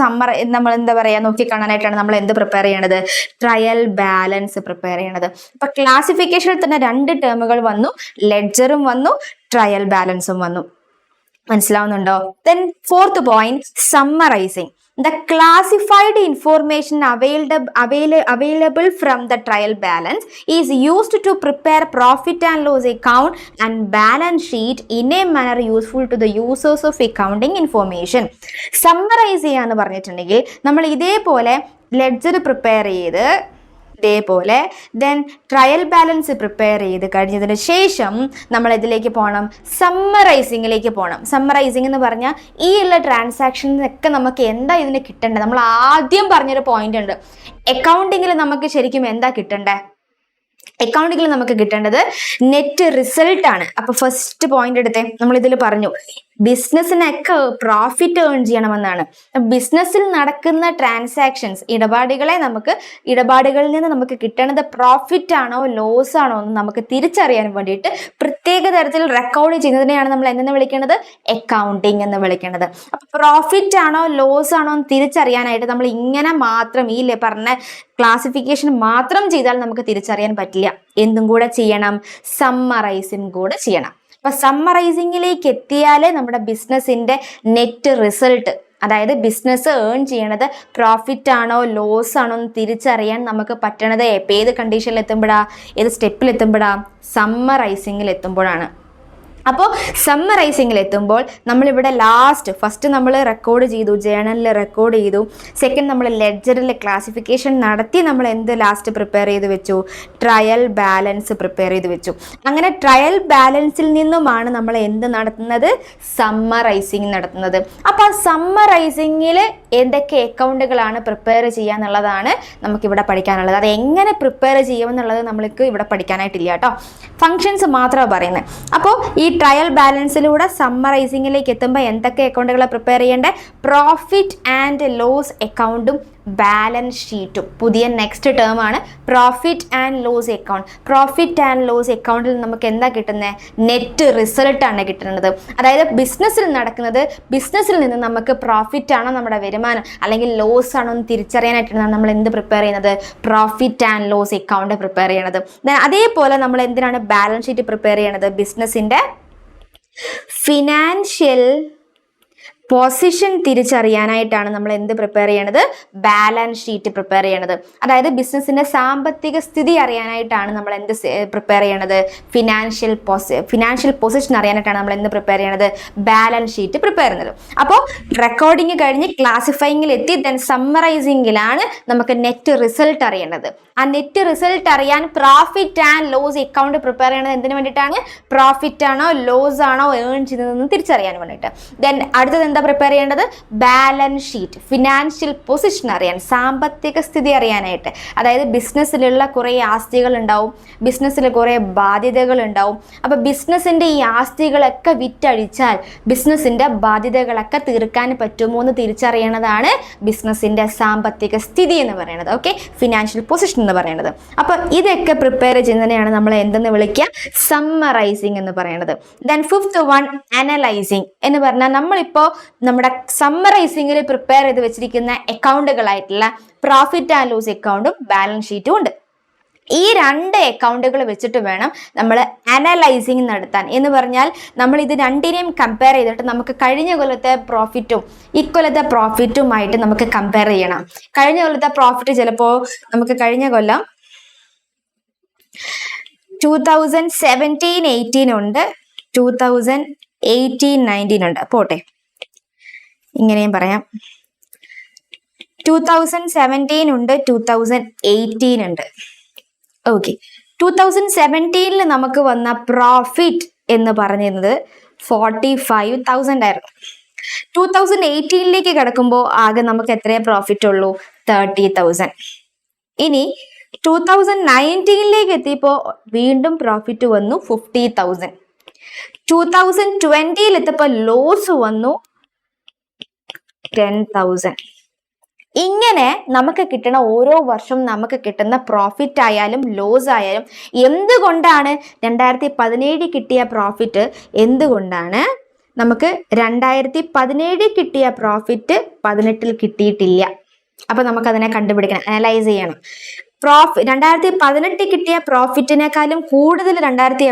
നമ്മൾ എന്താ പറയാ നോക്കി കാണാനായിട്ടാണ് നമ്മൾ എന്ത് പ്രിപ്പയർ ചെയ്യണത്, ട്രയൽ ബാലൻസ് പ്രിപ്പയർ ചെയ്യണത്. അപ്പൊ ക്ലാസിഫിക്കേഷനിൽ തന്നെ 2 ടേമുകൾ വന്നു, ലെഡ്ജറും വന്നു, ട്രയൽ ബാലൻസും വന്നു. മനസ്സിലാവുന്നുണ്ടോ? Then 4th point, summarizing. The classified information available from the trial balance is used to prepare profit and loss account and balance sheet in a manner useful to the users of accounting information. Summarize ചെയ്യാന്ന് പറഞ്ഞിട്ടുണ്ടെങ്കിൽ നമ്മൾ ഇതേപോലെ ledger prepare ചെയ്ത് ഇതേപോലെ then trial balance prepare ചെയ്ത് കഴിഞ്ഞതിന് ശേഷം നമ്മൾ ഇതിലേക്ക് പോകണം, സമ്മറൈസിങ്ങിലേക്ക് പോകണം. സമ്മറൈസിങ് എന്ന് പറഞ്ഞാൽ ഈ ഉള്ള ട്രാൻസാക്ഷൻസൊക്കെ നമുക്ക് എന്താ ഇതിന് കിട്ടേണ്ടത്. നമ്മൾ ആദ്യം പറഞ്ഞൊരു പോയിന്റ് ഉണ്ട്, അക്കൗണ്ടിങ്ങിൽ നമുക്ക് ശരിക്കും എന്താ കിട്ടണ്ടേ, അക്കൗണ്ടിങ്ങിൽ നമുക്ക് കിട്ടേണ്ടത് നെറ്റ് റിസൾട്ട് ആണ്. അപ്പൊ ഫസ്റ്റ് പോയിന്റ് എടുത്തേ, നമ്മൾ ഇതിൽ പറഞ്ഞു ബിസിനസ്സിനൊക്കെ പ്രോഫിറ്റ് ഏൺ ചെയ്യണമെന്നാണ്. ബിസിനസ്സിൽ നടക്കുന്ന ട്രാൻസാക്ഷൻസ് ഇടപാടുകളിൽ നിന്ന് നമുക്ക് കിട്ടേണ്ടത് പ്രോഫിറ്റ് ആണോ ലോസ് ആണോ എന്ന് നമുക്ക് തിരിച്ചറിയാൻ വേണ്ടിയിട്ട് പ്രത്യേക തരത്തിൽ റെക്കോർഡ് ചെയ്യുന്നതിനെയാണ് നമ്മൾ എന്തെന്ന് വിളിക്കുന്നത്, അക്കൗണ്ടിങ് എന്ന് വിളിക്കുന്നത്. അപ്പൊ പ്രോഫിറ്റ് ആണോ ലോസ് ആണോ എന്ന് തിരിച്ചറിയാനായിട്ട് നമ്മൾ ഇങ്ങനെ മാത്രം ഈ പറഞ്ഞ ക്ലാസിഫിക്കേഷൻ മാത്രം ചെയ്താൽ നമുക്ക് തിരിച്ചറിയാൻ പറ്റില്ല. എന്തും കൂടെ ചെയ്യണം, സമ്മറൈസിങ് കൂടെ ചെയ്യണം. അപ്പൊ സമ്മറൈസിങ്ങിലേക്ക് എത്തിയാലേ നമ്മുടെ ബിസിനസിന്റെ നെറ്റ് റിസൾട്ട്, അതായത് ബിസിനസ് ഏൺ ചെയ്യണത് പ്രോഫിറ്റ് ആണോ ലോസ് ആണോ എന്ന് തിരിച്ചറിയാൻ നമുക്ക് പറ്റണത് ഏത് കണ്ടീഷനിൽ എത്തുമ്പോഴാ, ഏത് സ്റ്റെപ്പിൽ എത്തുമ്പോഴാ, സമ്മറൈസിങ്ങിൽ എത്തുമ്പോഴാണ്. അപ്പോൾ സമ്മറൈസിങ്ങിൽ എത്തുമ്പോൾ നമ്മളിവിടെ ഫസ്റ്റ് നമ്മൾ റെക്കോർഡ് ചെയ്തു, ജേണലിൽ റെക്കോർഡ് ചെയ്തു. സെക്കൻഡ് നമ്മൾ ലെഡ്ജറിൽ ക്ലാസിഫിക്കേഷൻ നടത്തി നമ്മൾ എന്ത് ലാസ്റ്റ് പ്രിപ്പയർ ചെയ്ത് വെച്ചു, ട്രയൽ ബാലൻസ് പ്രിപ്പയർ ചെയ്ത് വെച്ചു. അങ്ങനെ ട്രയൽ ബാലൻസിൽ നിന്നുമാണ് നമ്മൾ എന്ത് നടത്തുന്നത്, സമ്മറൈസിങ് നടത്തുന്നത്. അപ്പോൾ ആ സമ്മറൈസിങ്ങിൽ എന്തൊക്കെ അക്കൗണ്ടുകളാണ് പ്രിപ്പയർ ചെയ്യുക എന്നുള്ളതാണ് നമുക്കിവിടെ പഠിക്കാനുള്ളത്. അത് എങ്ങനെ പ്രിപ്പയർ ചെയ്യുമെന്നുള്ളത് നമ്മൾക്ക് ഇവിടെ പഠിക്കാനായിട്ടില്ല കേട്ടോ, ഫങ്ഷൻസ് മാത്രമാണ് പറയുന്നത്. അപ്പോൾ ഈ ട്രയൽ ബാലൻസിലൂടെ സമ്മറൈസിങ്ങിലേക്ക് എത്തുമ്പോൾ എന്തൊക്കെ അക്കൗണ്ടുകളെ പ്രിപ്പയർ ചെയ്യേണ്ടത്, പ്രോഫിറ്റ് ആൻഡ് ലോസ് അക്കൗണ്ടും ബാലൻസ് ഷീറ്റും. പുതിയ നെക്സ്റ്റ് ടേം ആണ് profit and loss account. Profit and loss അക്കൗണ്ടിൽ നമുക്ക് എന്താ കിട്ടുന്നത്, നെറ്റ് റിസൾട്ട് ആണ് കിട്ടുന്നത്. അതായത് ബിസിനസ്സിൽ നിന്ന് നമുക്ക് പ്രോഫിറ്റ് ആണോ നമ്മുടെ വരുമാനം അല്ലെങ്കിൽ ലോസ് ആണോ എന്ന് തിരിച്ചറിയാനായിട്ടാണ് നമ്മൾ എന്ത് പ്രിപ്പയർ ചെയ്യുന്നത്, profit and loss account prepare ചെയ്യണത്. അതേപോലെ നമ്മൾ എന്തിനാണ് ബാലൻസ് ഷീറ്റ് പ്രിപ്പയർ ചെയ്യണത്, ബിസിനസിന്റെ ഫിനാൻഷ്യൽ പൊസിഷൻ തിരിച്ചറിയാനായിട്ടാണ് നമ്മൾ എന്ത് പ്രിപ്പയർ ചെയ്യണത്, ബാലൻസ് ഷീറ്റ് പ്രിപ്പയർ ചെയ്യണത്. അതായത് ബിസിനസിന്റെ സാമ്പത്തിക സ്ഥിതി അറിയാനായിട്ടാണ് നമ്മൾ എന്ത് പ്രിപ്പയർ ചെയ്യണത്, ഫിനാൻഷ്യൽ പൊസിഷൻ അറിയാനായിട്ടാണ് നമ്മൾ എന്ത് പ്രിപ്പയർ ചെയ്യണത്, ബാലൻസ് ഷീറ്റ് പ്രിപ്പയർ ചെയ്യുന്നത്. അപ്പോൾ റെക്കോർഡിങ് കഴിഞ്ഞ് ക്ലാസിഫയിങ്ങിൽ എത്തി ദെൻ സമ്മറൈസിങ്ങിലാണ് നമുക്ക് നെറ്റ് റിസൾട്ട് അറിയേണ്ടത്. ആ നെറ്റ് റിസൾട്ട് അറിയാൻ profit and loss account prepare ചെയ്യണത് എന്തിനു വേണ്ടിയിട്ടാണ്, പ്രോഫിറ്റ് ആണോ ലോസ് ആണോ ഏൺ ചെയ്തതെന്ന് തിരിച്ചറിയാൻ വേണ്ടിയിട്ട്. ദെൻ അടുത്തത് എന്താ പ്രിപ്പയർ ചെയ്യേണ്ടത്, ബാലൻസ് ഷീറ്റ്, ഫിനാൻഷ്യൽ പൊസിഷൻ അറിയാൻ, സാമ്പത്തിക സ്ഥിതി അറിയാനായിട്ട്. അതായത് ബിസിനസ്സിലുള്ള കുറേ ആസ്തികൾ ഉണ്ടാവും, ബിസിനസ്സിൽ കുറേ ബാധ്യതകൾ ഉണ്ടാവും. അപ്പൊ ബിസിനസ്സിന്റെ ഈ ആസ്തികളൊക്കെ വിറ്റഴിച്ചാൽ ബിസിനസ്സിന്റെ ബാധ്യതകളൊക്കെ തീർക്കാൻ പറ്റുമോ എന്ന് തിരിച്ചറിയണതാണ് ബിസിനസ്സിന്റെ സാമ്പത്തിക സ്ഥിതി എന്ന് പറയുന്നത്. ഓക്കെ, ഫിനാൻഷ്യൽ പൊസിഷൻ എന്ന് പറയുന്നത്. അപ്പൊ ഇതൊക്കെ പ്രിപ്പയർ ചെയ്യുന്നതിനെയാണ് നമ്മൾ എന്തെന്ന് വിളിക്കുക, സമ്മറൈസിങ് എന്ന് പറയുന്നത്. ദെൻ 5th one, അനലൈസിങ് എന്ന് പറഞ്ഞാൽ നമ്മളിപ്പോ നമ്മുടെ സമ്മറൈസിങ്ങിൽ പ്രിപ്പയർ ചെയ്ത് വെച്ചിരിക്കുന്ന അക്കൗണ്ടുകളായിട്ടുള്ള പ്രോഫിറ്റ് ആൻഡ് ലോസ് അക്കൗണ്ടും ബാലൻസ് ഷീറ്റും ഉണ്ട്. ഈ 2 അക്കൗണ്ടുകൾ വെച്ചിട്ട് വേണം നമ്മൾ അനലൈസിങ് നടത്താൻ. എന്ന് പറഞ്ഞാൽ നമ്മൾ ഇത് രണ്ടിനെയും കമ്പയർ ചെയ്തിട്ട് നമുക്ക് കഴിഞ്ഞ കൊല്ലത്തെ പ്രോഫിറ്റും ഇക്കൊല്ലത്തെ പ്രോഫിറ്റുമായിട്ട് നമുക്ക് കമ്പയർ ചെയ്യണം. കഴിഞ്ഞ കൊല്ലത്തെ പ്രോഫിറ്റ് ചിലപ്പോൾ നമുക്ക് കഴിഞ്ഞ കൊല്ലം 2017-18 ഉണ്ട്, 2018-19 ഉണ്ട്, പോട്ടെ ഇങ്ങനെയും പറയാം. 2017 ഉണ്ട്, 2018 ഉണ്ട്. ഓക്കെ, 2017 നമുക്ക് വന്ന പ്രോഫിറ്റ് എന്ന് പറഞ്ഞിരുന്നത് 45,000 ആയിരുന്നു. 2018 കിടക്കുമ്പോൾ ആകെ നമുക്ക് എത്രയേ പ്രോഫിറ്റ് ഉള്ളൂ, 30,000. ഇനി 2019 എത്തിയപ്പോൾ വീണ്ടും പ്രോഫിറ്റ് വന്നു 50,000. 2020 എത്തിയപ്പോൾ ലോസ് വന്നു 10,000. ഇങ്ങനെ നമുക്ക് കിട്ടുന്ന ഓരോ വർഷവും നമുക്ക് കിട്ടുന്ന പ്രോഫിറ്റ് ആയാലും ലോസ് ആയാലും എന്തുകൊണ്ടാണ് 2017 കിട്ടിയ പ്രോഫിറ്റ് എന്തുകൊണ്ടാണ് നമുക്ക് 2017 കിട്ടിയ പ്രോഫിറ്റ് 2018 കിട്ടിയിട്ടില്ല? അപ്പൊ നമുക്ക് അതിനെ കണ്ടുപിടിക്കണം, അനലൈസ് ചെയ്യണം. 2018 കിട്ടിയ പ്രോഫിറ്റിനേക്കാളും കൂടുതൽ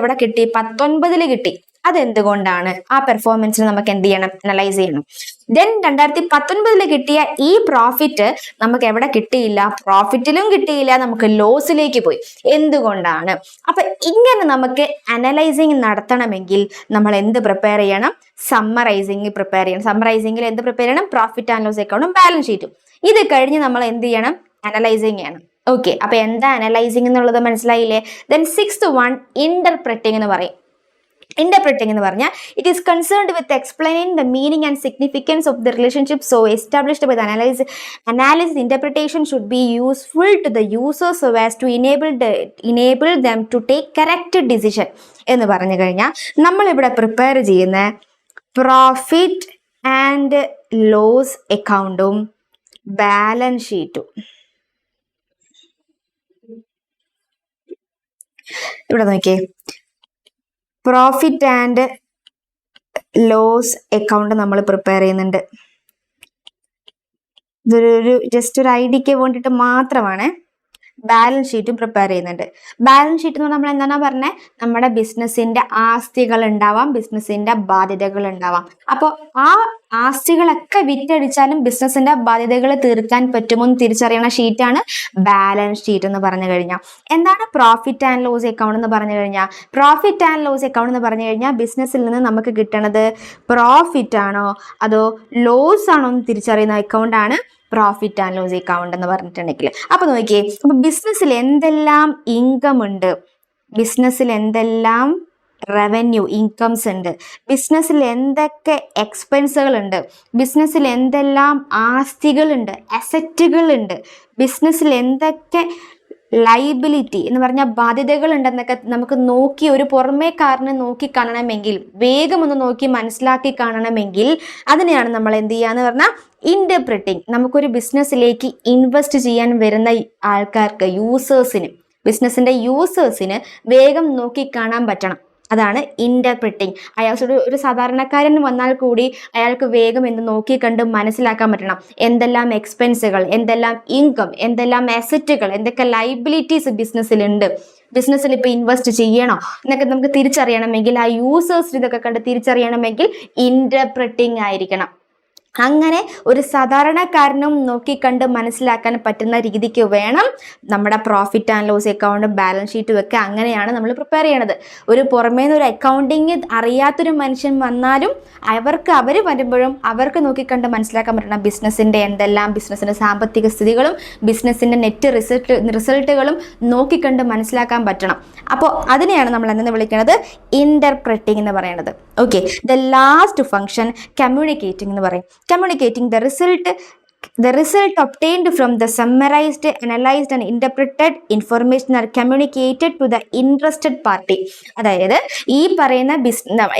എവിടെ കിട്ടി? 2019 കിട്ടി. അതെന്തുകൊണ്ടാണ്? ആ പെർഫോമൻസിന് നമുക്ക് എന്ത് ചെയ്യണം? അനലൈസ് ചെയ്യണം. ദെൻ 2019 കിട്ടിയ ഈ പ്രോഫിറ്റ് നമുക്ക് എവിടെ കിട്ടിയില്ല? പ്രോഫിറ്റിലും കിട്ടിയില്ല, നമുക്ക് ലോസിലേക്ക് പോയി. എന്തുകൊണ്ടാണ്? അപ്പൊ ഇങ്ങനെ നമുക്ക് അനലൈസിങ് നടത്തണമെങ്കിൽ നമ്മൾ എന്ത് പ്രിപ്പയർ ചെയ്യണം? സമ്മറൈസിങ് പ്രിപ്പയർ ചെയ്യണം. സമ്മറൈസിംഗിൽ എന്ത് പ്രിപ്പയർ ചെയ്യണം? പ്രോഫിറ്റ് ആൻഡ് ലോസ് അക്കൗണ്ടും ബാലൻസ് ഷീറ്റും. ഇത് കഴിഞ്ഞ് നമ്മൾ എന്ത് ചെയ്യണം? അനലൈസിങ് ചെയ്യണം. ഓക്കെ, അപ്പൊ എന്താ അനലൈസിങ് എന്നുള്ളത് മനസ്സിലായില്ലേ? ദെൻ 6th one ഇന്റർപ്രറ്റിംഗ് എന്ന് പറയും. ഇന്റർപ്രറ്റിംഗ് എന്ന് പറഞ്ഞാൽ it is concerned with explaining the meaning and significance of the relationship so established by the analysis interpretation should be useful to the users so as to enable them to take correct decision എന്ന് പറഞ്ഞു കഴിഞ്ഞാൽ നമ്മളിവിടെ prepare ചെയ്യുന്ന profit and loss അക്കൗണ്ടും balance ഷീറ്റും. ഇവിടെ നോക്കിയേ, profit and loss account നമ്മൾ പ്രിപ്പയർ ചെയ്യുന്നുണ്ട്. ഇതൊരു ജസ്റ്റ് ഒരു ഐഡിയക്ക് വേണ്ടിയിട്ട് മാത്രമാണ്. ബാലൻസ് ഷീറ്റും പ്രിപ്പയർ ചെയ്യുന്നുണ്ട്. ബാലൻസ് ഷീറ്റ് എന്ന് നമ്മൾ എന്താണ് പറഞ്ഞത്? നമ്മുടെ ബിസിനസിന്റെ ആസ്തികൾ ഉണ്ടാവാം, ബിസിനസിന്റെ ബാധ്യതകൾ ഉണ്ടാവാം. അപ്പോൾ ആ ആസ്തികളൊക്കെ വിറ്റഴിച്ചാലും ബിസിനസിന്റെ ബാധ്യതകൾ തീർക്കാൻ പറ്റുമോ എന്ന് തിരിച്ചറിയണ ഷീറ്റാണ് ബാലൻസ് ഷീറ്റ് എന്ന് പറഞ്ഞു കഴിഞ്ഞാൽ. എന്താണ് പ്രോഫിറ്റ് ആൻഡ് ലോസ് അക്കൗണ്ട് എന്ന് പറഞ്ഞു കഴിഞ്ഞാൽ? പ്രോഫിറ്റ് ആൻഡ് ലോസ് അക്കൗണ്ട് എന്ന് പറഞ്ഞു കഴിഞ്ഞാൽ ബിസിനസ്സിൽ നിന്ന് നമുക്ക് കിട്ടണത് പ്രോഫിറ്റ് ആണോ അതോ ലോസ് ആണോ എന്ന് തിരിച്ചറിയുന്ന അക്കൗണ്ടാണ് പ്രോഫിറ്റ് ആൻഡ് ലോസ് അക്കൗണ്ട് എന്ന് പറഞ്ഞിട്ടുണ്ടെങ്കിൽ. അപ്പൊ നോക്കിയേ, അപ്പൊ ബിസിനസ്സിൽ എന്തെല്ലാം ഇൻകം ഉണ്ട്, ബിസിനസ്സിൽ എന്തെല്ലാം റവന്യൂ ഇൻകംസ് ഉണ്ട്, ബിസിനസ്സിൽ എന്തൊക്കെ എക്സ്പെൻസുകൾ ഉണ്ട്, ബിസിനസ്സിൽ എന്തെല്ലാം ആസ്തികളുണ്ട്, അസറ്റുകളുണ്ട്, ബിസിനസ്സിൽ എന്തൊക്കെ ലൈബിലിറ്റി എന്ന് പറഞ്ഞാൽ ബാധ്യതകൾ ഉണ്ടെന്നൊക്കെ നമുക്ക് നോക്കി ഒരു പുറമേക്കാരനെ നോക്കി കാണണമെങ്കിൽ, വേഗം ഒന്ന് നോക്കി മനസ്സിലാക്കി കാണണമെങ്കിൽ അതിനെയാണ് നമ്മൾ എന്ത് ചെയ്യാന്ന് പറഞ്ഞാൽ ഇന്റർപ്രിറ്റിംഗ്. നമുക്കൊരു ബിസിനസ്സിലേക്ക് ഇൻവെസ്റ്റ് ചെയ്യാൻ വരുന്ന ആൾക്കാർക്ക്, യൂസേഴ്സിന്, ബിസിനസിന്റെ യൂസേഴ്സിന് വേഗം നോക്കി കാണാൻ പറ്റണം. അതാണ് ഇന്റർപ്രിറ്റിംഗ്. ഒരു സാധാരണക്കാരൻ വന്നാൽ കൂടി അയാൾക്ക് വേഗം എന്ന് നോക്കി കണ്ട് മനസ്സിലാക്കാൻ പറ്റണം. എന്തെല്ലാം എക്സ്പെൻസുകൾ, എന്തെല്ലാം ഇൻകം, എന്തെല്ലാം അസറ്റുകൾ, എന്തൊക്കെ ലൈബിലിറ്റീസ് ബിസിനസ്സിലുണ്ട്, ബിസിനസ്സിൽ ഇപ്പൊ ഇൻവെസ്റ്റ് ചെയ്യണോ എന്നൊക്കെ നമുക്ക് തിരിച്ചറിയണമെങ്കിൽ, ആ യൂസേഴ്സ് ഇതൊക്കെ കണ്ട് തിരിച്ചറിയണമെങ്കിൽ ഇന്റർപ്രിറ്റിംഗ് ആയിരിക്കണം. അങ്ങനെ ഒരു സാധാരണക്കാരനും നോക്കിക്കണ്ട് മനസ്സിലാക്കാൻ പറ്റുന്ന രീതിക്ക് വേണം നമ്മുടെ പ്രോഫിറ്റ് ആൻഡ് ലോസ് അക്കൗണ്ടും ബാലൻസ് ഷീറ്റും ഒക്കെ. അങ്ങനെയാണ് നമ്മൾ പ്രിപ്പയർ ചെയ്യണത്. ഒരു പുറമേ നിന്ന് ഒരു അക്കൗണ്ടിങ് അറിയാത്തൊരു മനുഷ്യൻ വന്നാലും അവർ വരുമ്പോഴും അവർക്ക് നോക്കിക്കണ്ട് മനസ്സിലാക്കാൻ പറ്റണം ബിസിനസ്സിന്റെ എന്തെല്ലാം, ബിസിനസ്സിന്റെ സാമ്പത്തിക സ്ഥിതികളും ബിസിനസ്സിന്റെ നെറ്റ് റിസൾട്ടുകളും നോക്കിക്കണ്ട് മനസ്സിലാക്കാൻ പറ്റണം. അപ്പോൾ അതിനെയാണ് നമ്മൾ എന്ന് വിളിക്കുന്നത് ഇന്റർപ്രറ്റിംഗ് എന്ന് പറയുന്നത്. Okay, the last function communicating എന്ന് പറയും. Communicating the result obtained from the summarized, analyzed and interpreted information are communicated to the interested party. അതായത് ഈ പറയുന്ന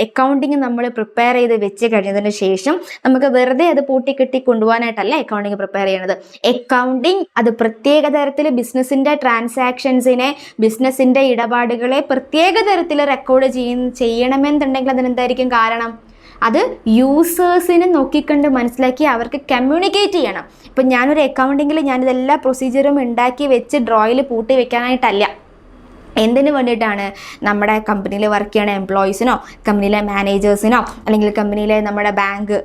അക്കൗണ്ടിങ് നമ്മൾ പ്രിപ്പയർ ചെയ്ത് വെച്ച് കഴിഞ്ഞതിന് ശേഷം നമുക്ക് വെറുതെ അത് പൂട്ടിക്കെട്ടി കൊണ്ടുപോകാനായിട്ടല്ല അക്കൗണ്ടിങ് പ്രിപ്പയർ ചെയ്യണത്. അക്കൗണ്ടിങ് അത് പ്രത്യേക തരത്തിൽ ബിസിനസിന്റെ ട്രാൻസാക്ഷൻസിനെ, ബിസിനസിന്റെ ഇടപാടുകളെ പ്രത്യേക തരത്തിൽ റെക്കോർഡ് ചെയ്യണമെന്നുണ്ടെങ്കിൽ അതിനെന്തായിരിക്കും കാരണം? അത് യൂസേഴ്സിനെ നോക്കിക്കണ്ട് മനസ്സിലാക്കി അവർക്ക് കമ്മ്യൂണിക്കേറ്റ് ചെയ്യണം. ഇപ്പം ഞാനൊരു അക്കൗണ്ടിങ്ങിൽ ഞാനിതെല്ലാ പ്രൊസീജിയറും ഉണ്ടാക്കി വെച്ച് ഡ്രോയിൽ പൂട്ടി വെക്കാനായിട്ടല്ല. എന്തിനു വേണ്ടിയിട്ടാണ്? നമ്മുടെ കമ്പനിയിൽ വർക്ക് ചെയ്യണ എംപ്ലോയീസിനോ, കമ്പനിയിലെ മാനേജേഴ്സിനോ, അല്ലെങ്കിൽ കമ്പനിയിലെ നമ്മുടെ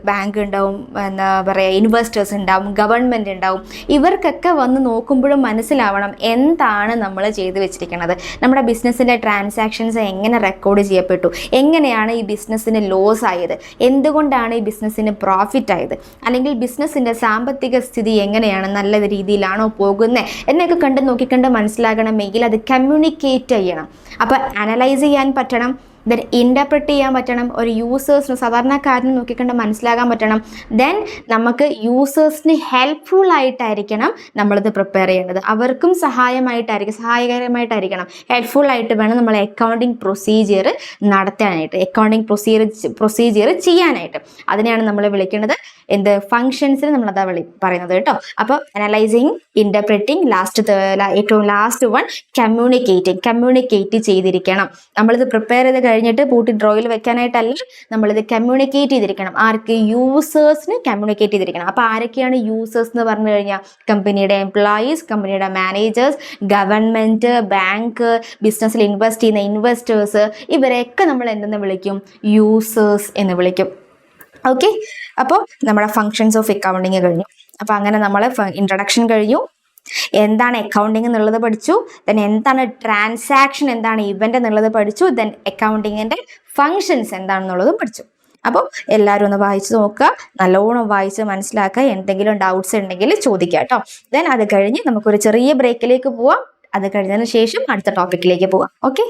ബാങ്ക് ഉണ്ടാവും, എന്താ പറയുക, ഇൻവെസ്റ്റേഴ്സ് ഉണ്ടാവും, ഗവൺമെൻറ് ഉണ്ടാവും. ഇവർക്കൊക്കെ വന്ന് നോക്കുമ്പോഴും മനസ്സിലാവണം എന്താണ് നമ്മൾ ചെയ്തു വെച്ചിരിക്കുന്നത്, നമ്മുടെ ബിസിനസ്സിൻ്റെ ട്രാൻസാക്ഷൻസ് എങ്ങനെ റെക്കോർഡ് ചെയ്യപ്പെട്ടു, എങ്ങനെയാണ് ഈ ബിസിനസ്സിന് ലോസ് ആയത്, എന്തുകൊണ്ടാണ് ഈ ബിസിനസ്സിന് പ്രോഫിറ്റ് ആയത്, അല്ലെങ്കിൽ ബിസിനസ്സിൻ്റെ സാമ്പത്തിക സ്ഥിതി എങ്ങനെയാണ്, നല്ല രീതിയിലാണോ പോകുന്നത് എന്നൊക്കെ നോക്കിക്കണ്ട് മനസ്സിലാകണമെങ്കിൽ അത് കമ്മ്യൂണിക്കേറ്റ് ചെയ്യണം. അപ്പോൾ അനലൈസ് ചെയ്യാൻ പറ്റണം, ദെൻ ഇൻ്റർപ്രറ്റ് ചെയ്യാൻ പറ്റണം, ഒരു യൂസേഴ്സിന്, സാധാരണക്കാരന് നോക്കിക്കണ്ട് മനസ്സിലാക്കാൻ പറ്റണം. ദെൻ നമുക്ക് യൂസേഴ്സിന് ഹെൽപ്ഫുൾ ആയിട്ടായിരിക്കണം നമ്മളിത് പ്രിപ്പയർ ചെയ്യേണ്ടത്. അവർക്കും സഹായകരമായിട്ടായിരിക്കണം, ഹെൽപ്ഫുൾ ആയിട്ട് വേണം നമ്മൾ അക്കൗണ്ടിങ് പ്രൊസീജിയർ നടത്താനായിട്ട്, അക്കൗണ്ടിങ് പ്രൊസീജിയർ ചെയ്യാനായിട്ട്. അതിനെയാണ് നമ്മൾ വിളിക്കുന്നത് എന്ത് ഫങ്ഷൻസിന് നമ്മളതാ പറയുന്നത് കേട്ടോ. അപ്പോൾ അനലൈസിങ്, ഇന്റർപ്രറ്റിംഗ്, ഏറ്റവും ലാസ്റ്റ് വൺ കമ്മ്യൂണിക്കേറ്റ് ചെയ്തിരിക്കണം. നമ്മളിത് പ്രിപ്പയർ ചെയ്ത് കഴിഞ്ഞിട്ട് പൂട്ടി ഡ്രോയിൽ വെക്കാനായിട്ടല്ല, നമ്മളിത് കമ്മ്യൂണിക്കേറ്റ് ചെയ്തിരിക്കണം. ആർക്ക്? യൂസേഴ്സിന് കമ്മ്യൂണിക്കേറ്റ് ചെയ്തിരിക്കണം. അപ്പോൾ ആരൊക്കെയാണ് യൂസേഴ്സ് എന്ന് പറഞ്ഞു കഴിഞ്ഞാൽ? കമ്പനിയുടെ എംപ്ലോയീസ്, കമ്പനിയുടെ മാനേജേഴ്സ്, ഗവൺമെന്റ്, ബാങ്ക്, ബിസിനസ്സിൽ ഇൻവെസ്റ്റ് ചെയ്യുന്ന ഇൻവെസ്റ്റേഴ്സ്, ഇവരെയൊക്കെ നമ്മൾ എന്തെന്ന് വിളിക്കും? യൂസേഴ്സ് എന്ന് വിളിക്കും. ഓക്കെ, അപ്പോൾ നമ്മുടെ ഫങ്ഷൻസ് ഓഫ് അക്കൗണ്ടിങ് കഴിഞ്ഞു. അപ്പോൾ അങ്ങനെ നമ്മൾ ഇൻട്രഡക്ഷൻ കഴിഞ്ഞു, എന്താണ് അക്കൗണ്ടിങ് എന്നുള്ളത് പഠിച്ചു, ദെൻ എന്താണ് ട്രാൻസാക്ഷൻ, എന്താണ് ഇവന്റ് എന്നുള്ളത് പഠിച്ചു, ദെൻ അക്കൗണ്ടിങ്ങിന്റെ ഫങ്ഷൻസ് എന്താണെന്നുള്ളതും പഠിച്ചു. അപ്പോൾ എല്ലാവരും ഒന്ന് വായിച്ചു നോക്കുക, നല്ലോണം വായിച്ച് മനസ്സിലാക്കുക, എന്തെങ്കിലും ഡൗട്ട്സ് ഉണ്ടെങ്കിൽ ചോദിക്കുക കേട്ടോ. ദെൻ അത് കഴിഞ്ഞ് നമുക്കൊരു ചെറിയ ബ്രേക്കിലേക്ക് പോവാം. അത് കഴിഞ്ഞതിന് ശേഷം അടുത്ത ടോപ്പിക്കിലേക്ക് പോവാം. ഓക്കെ.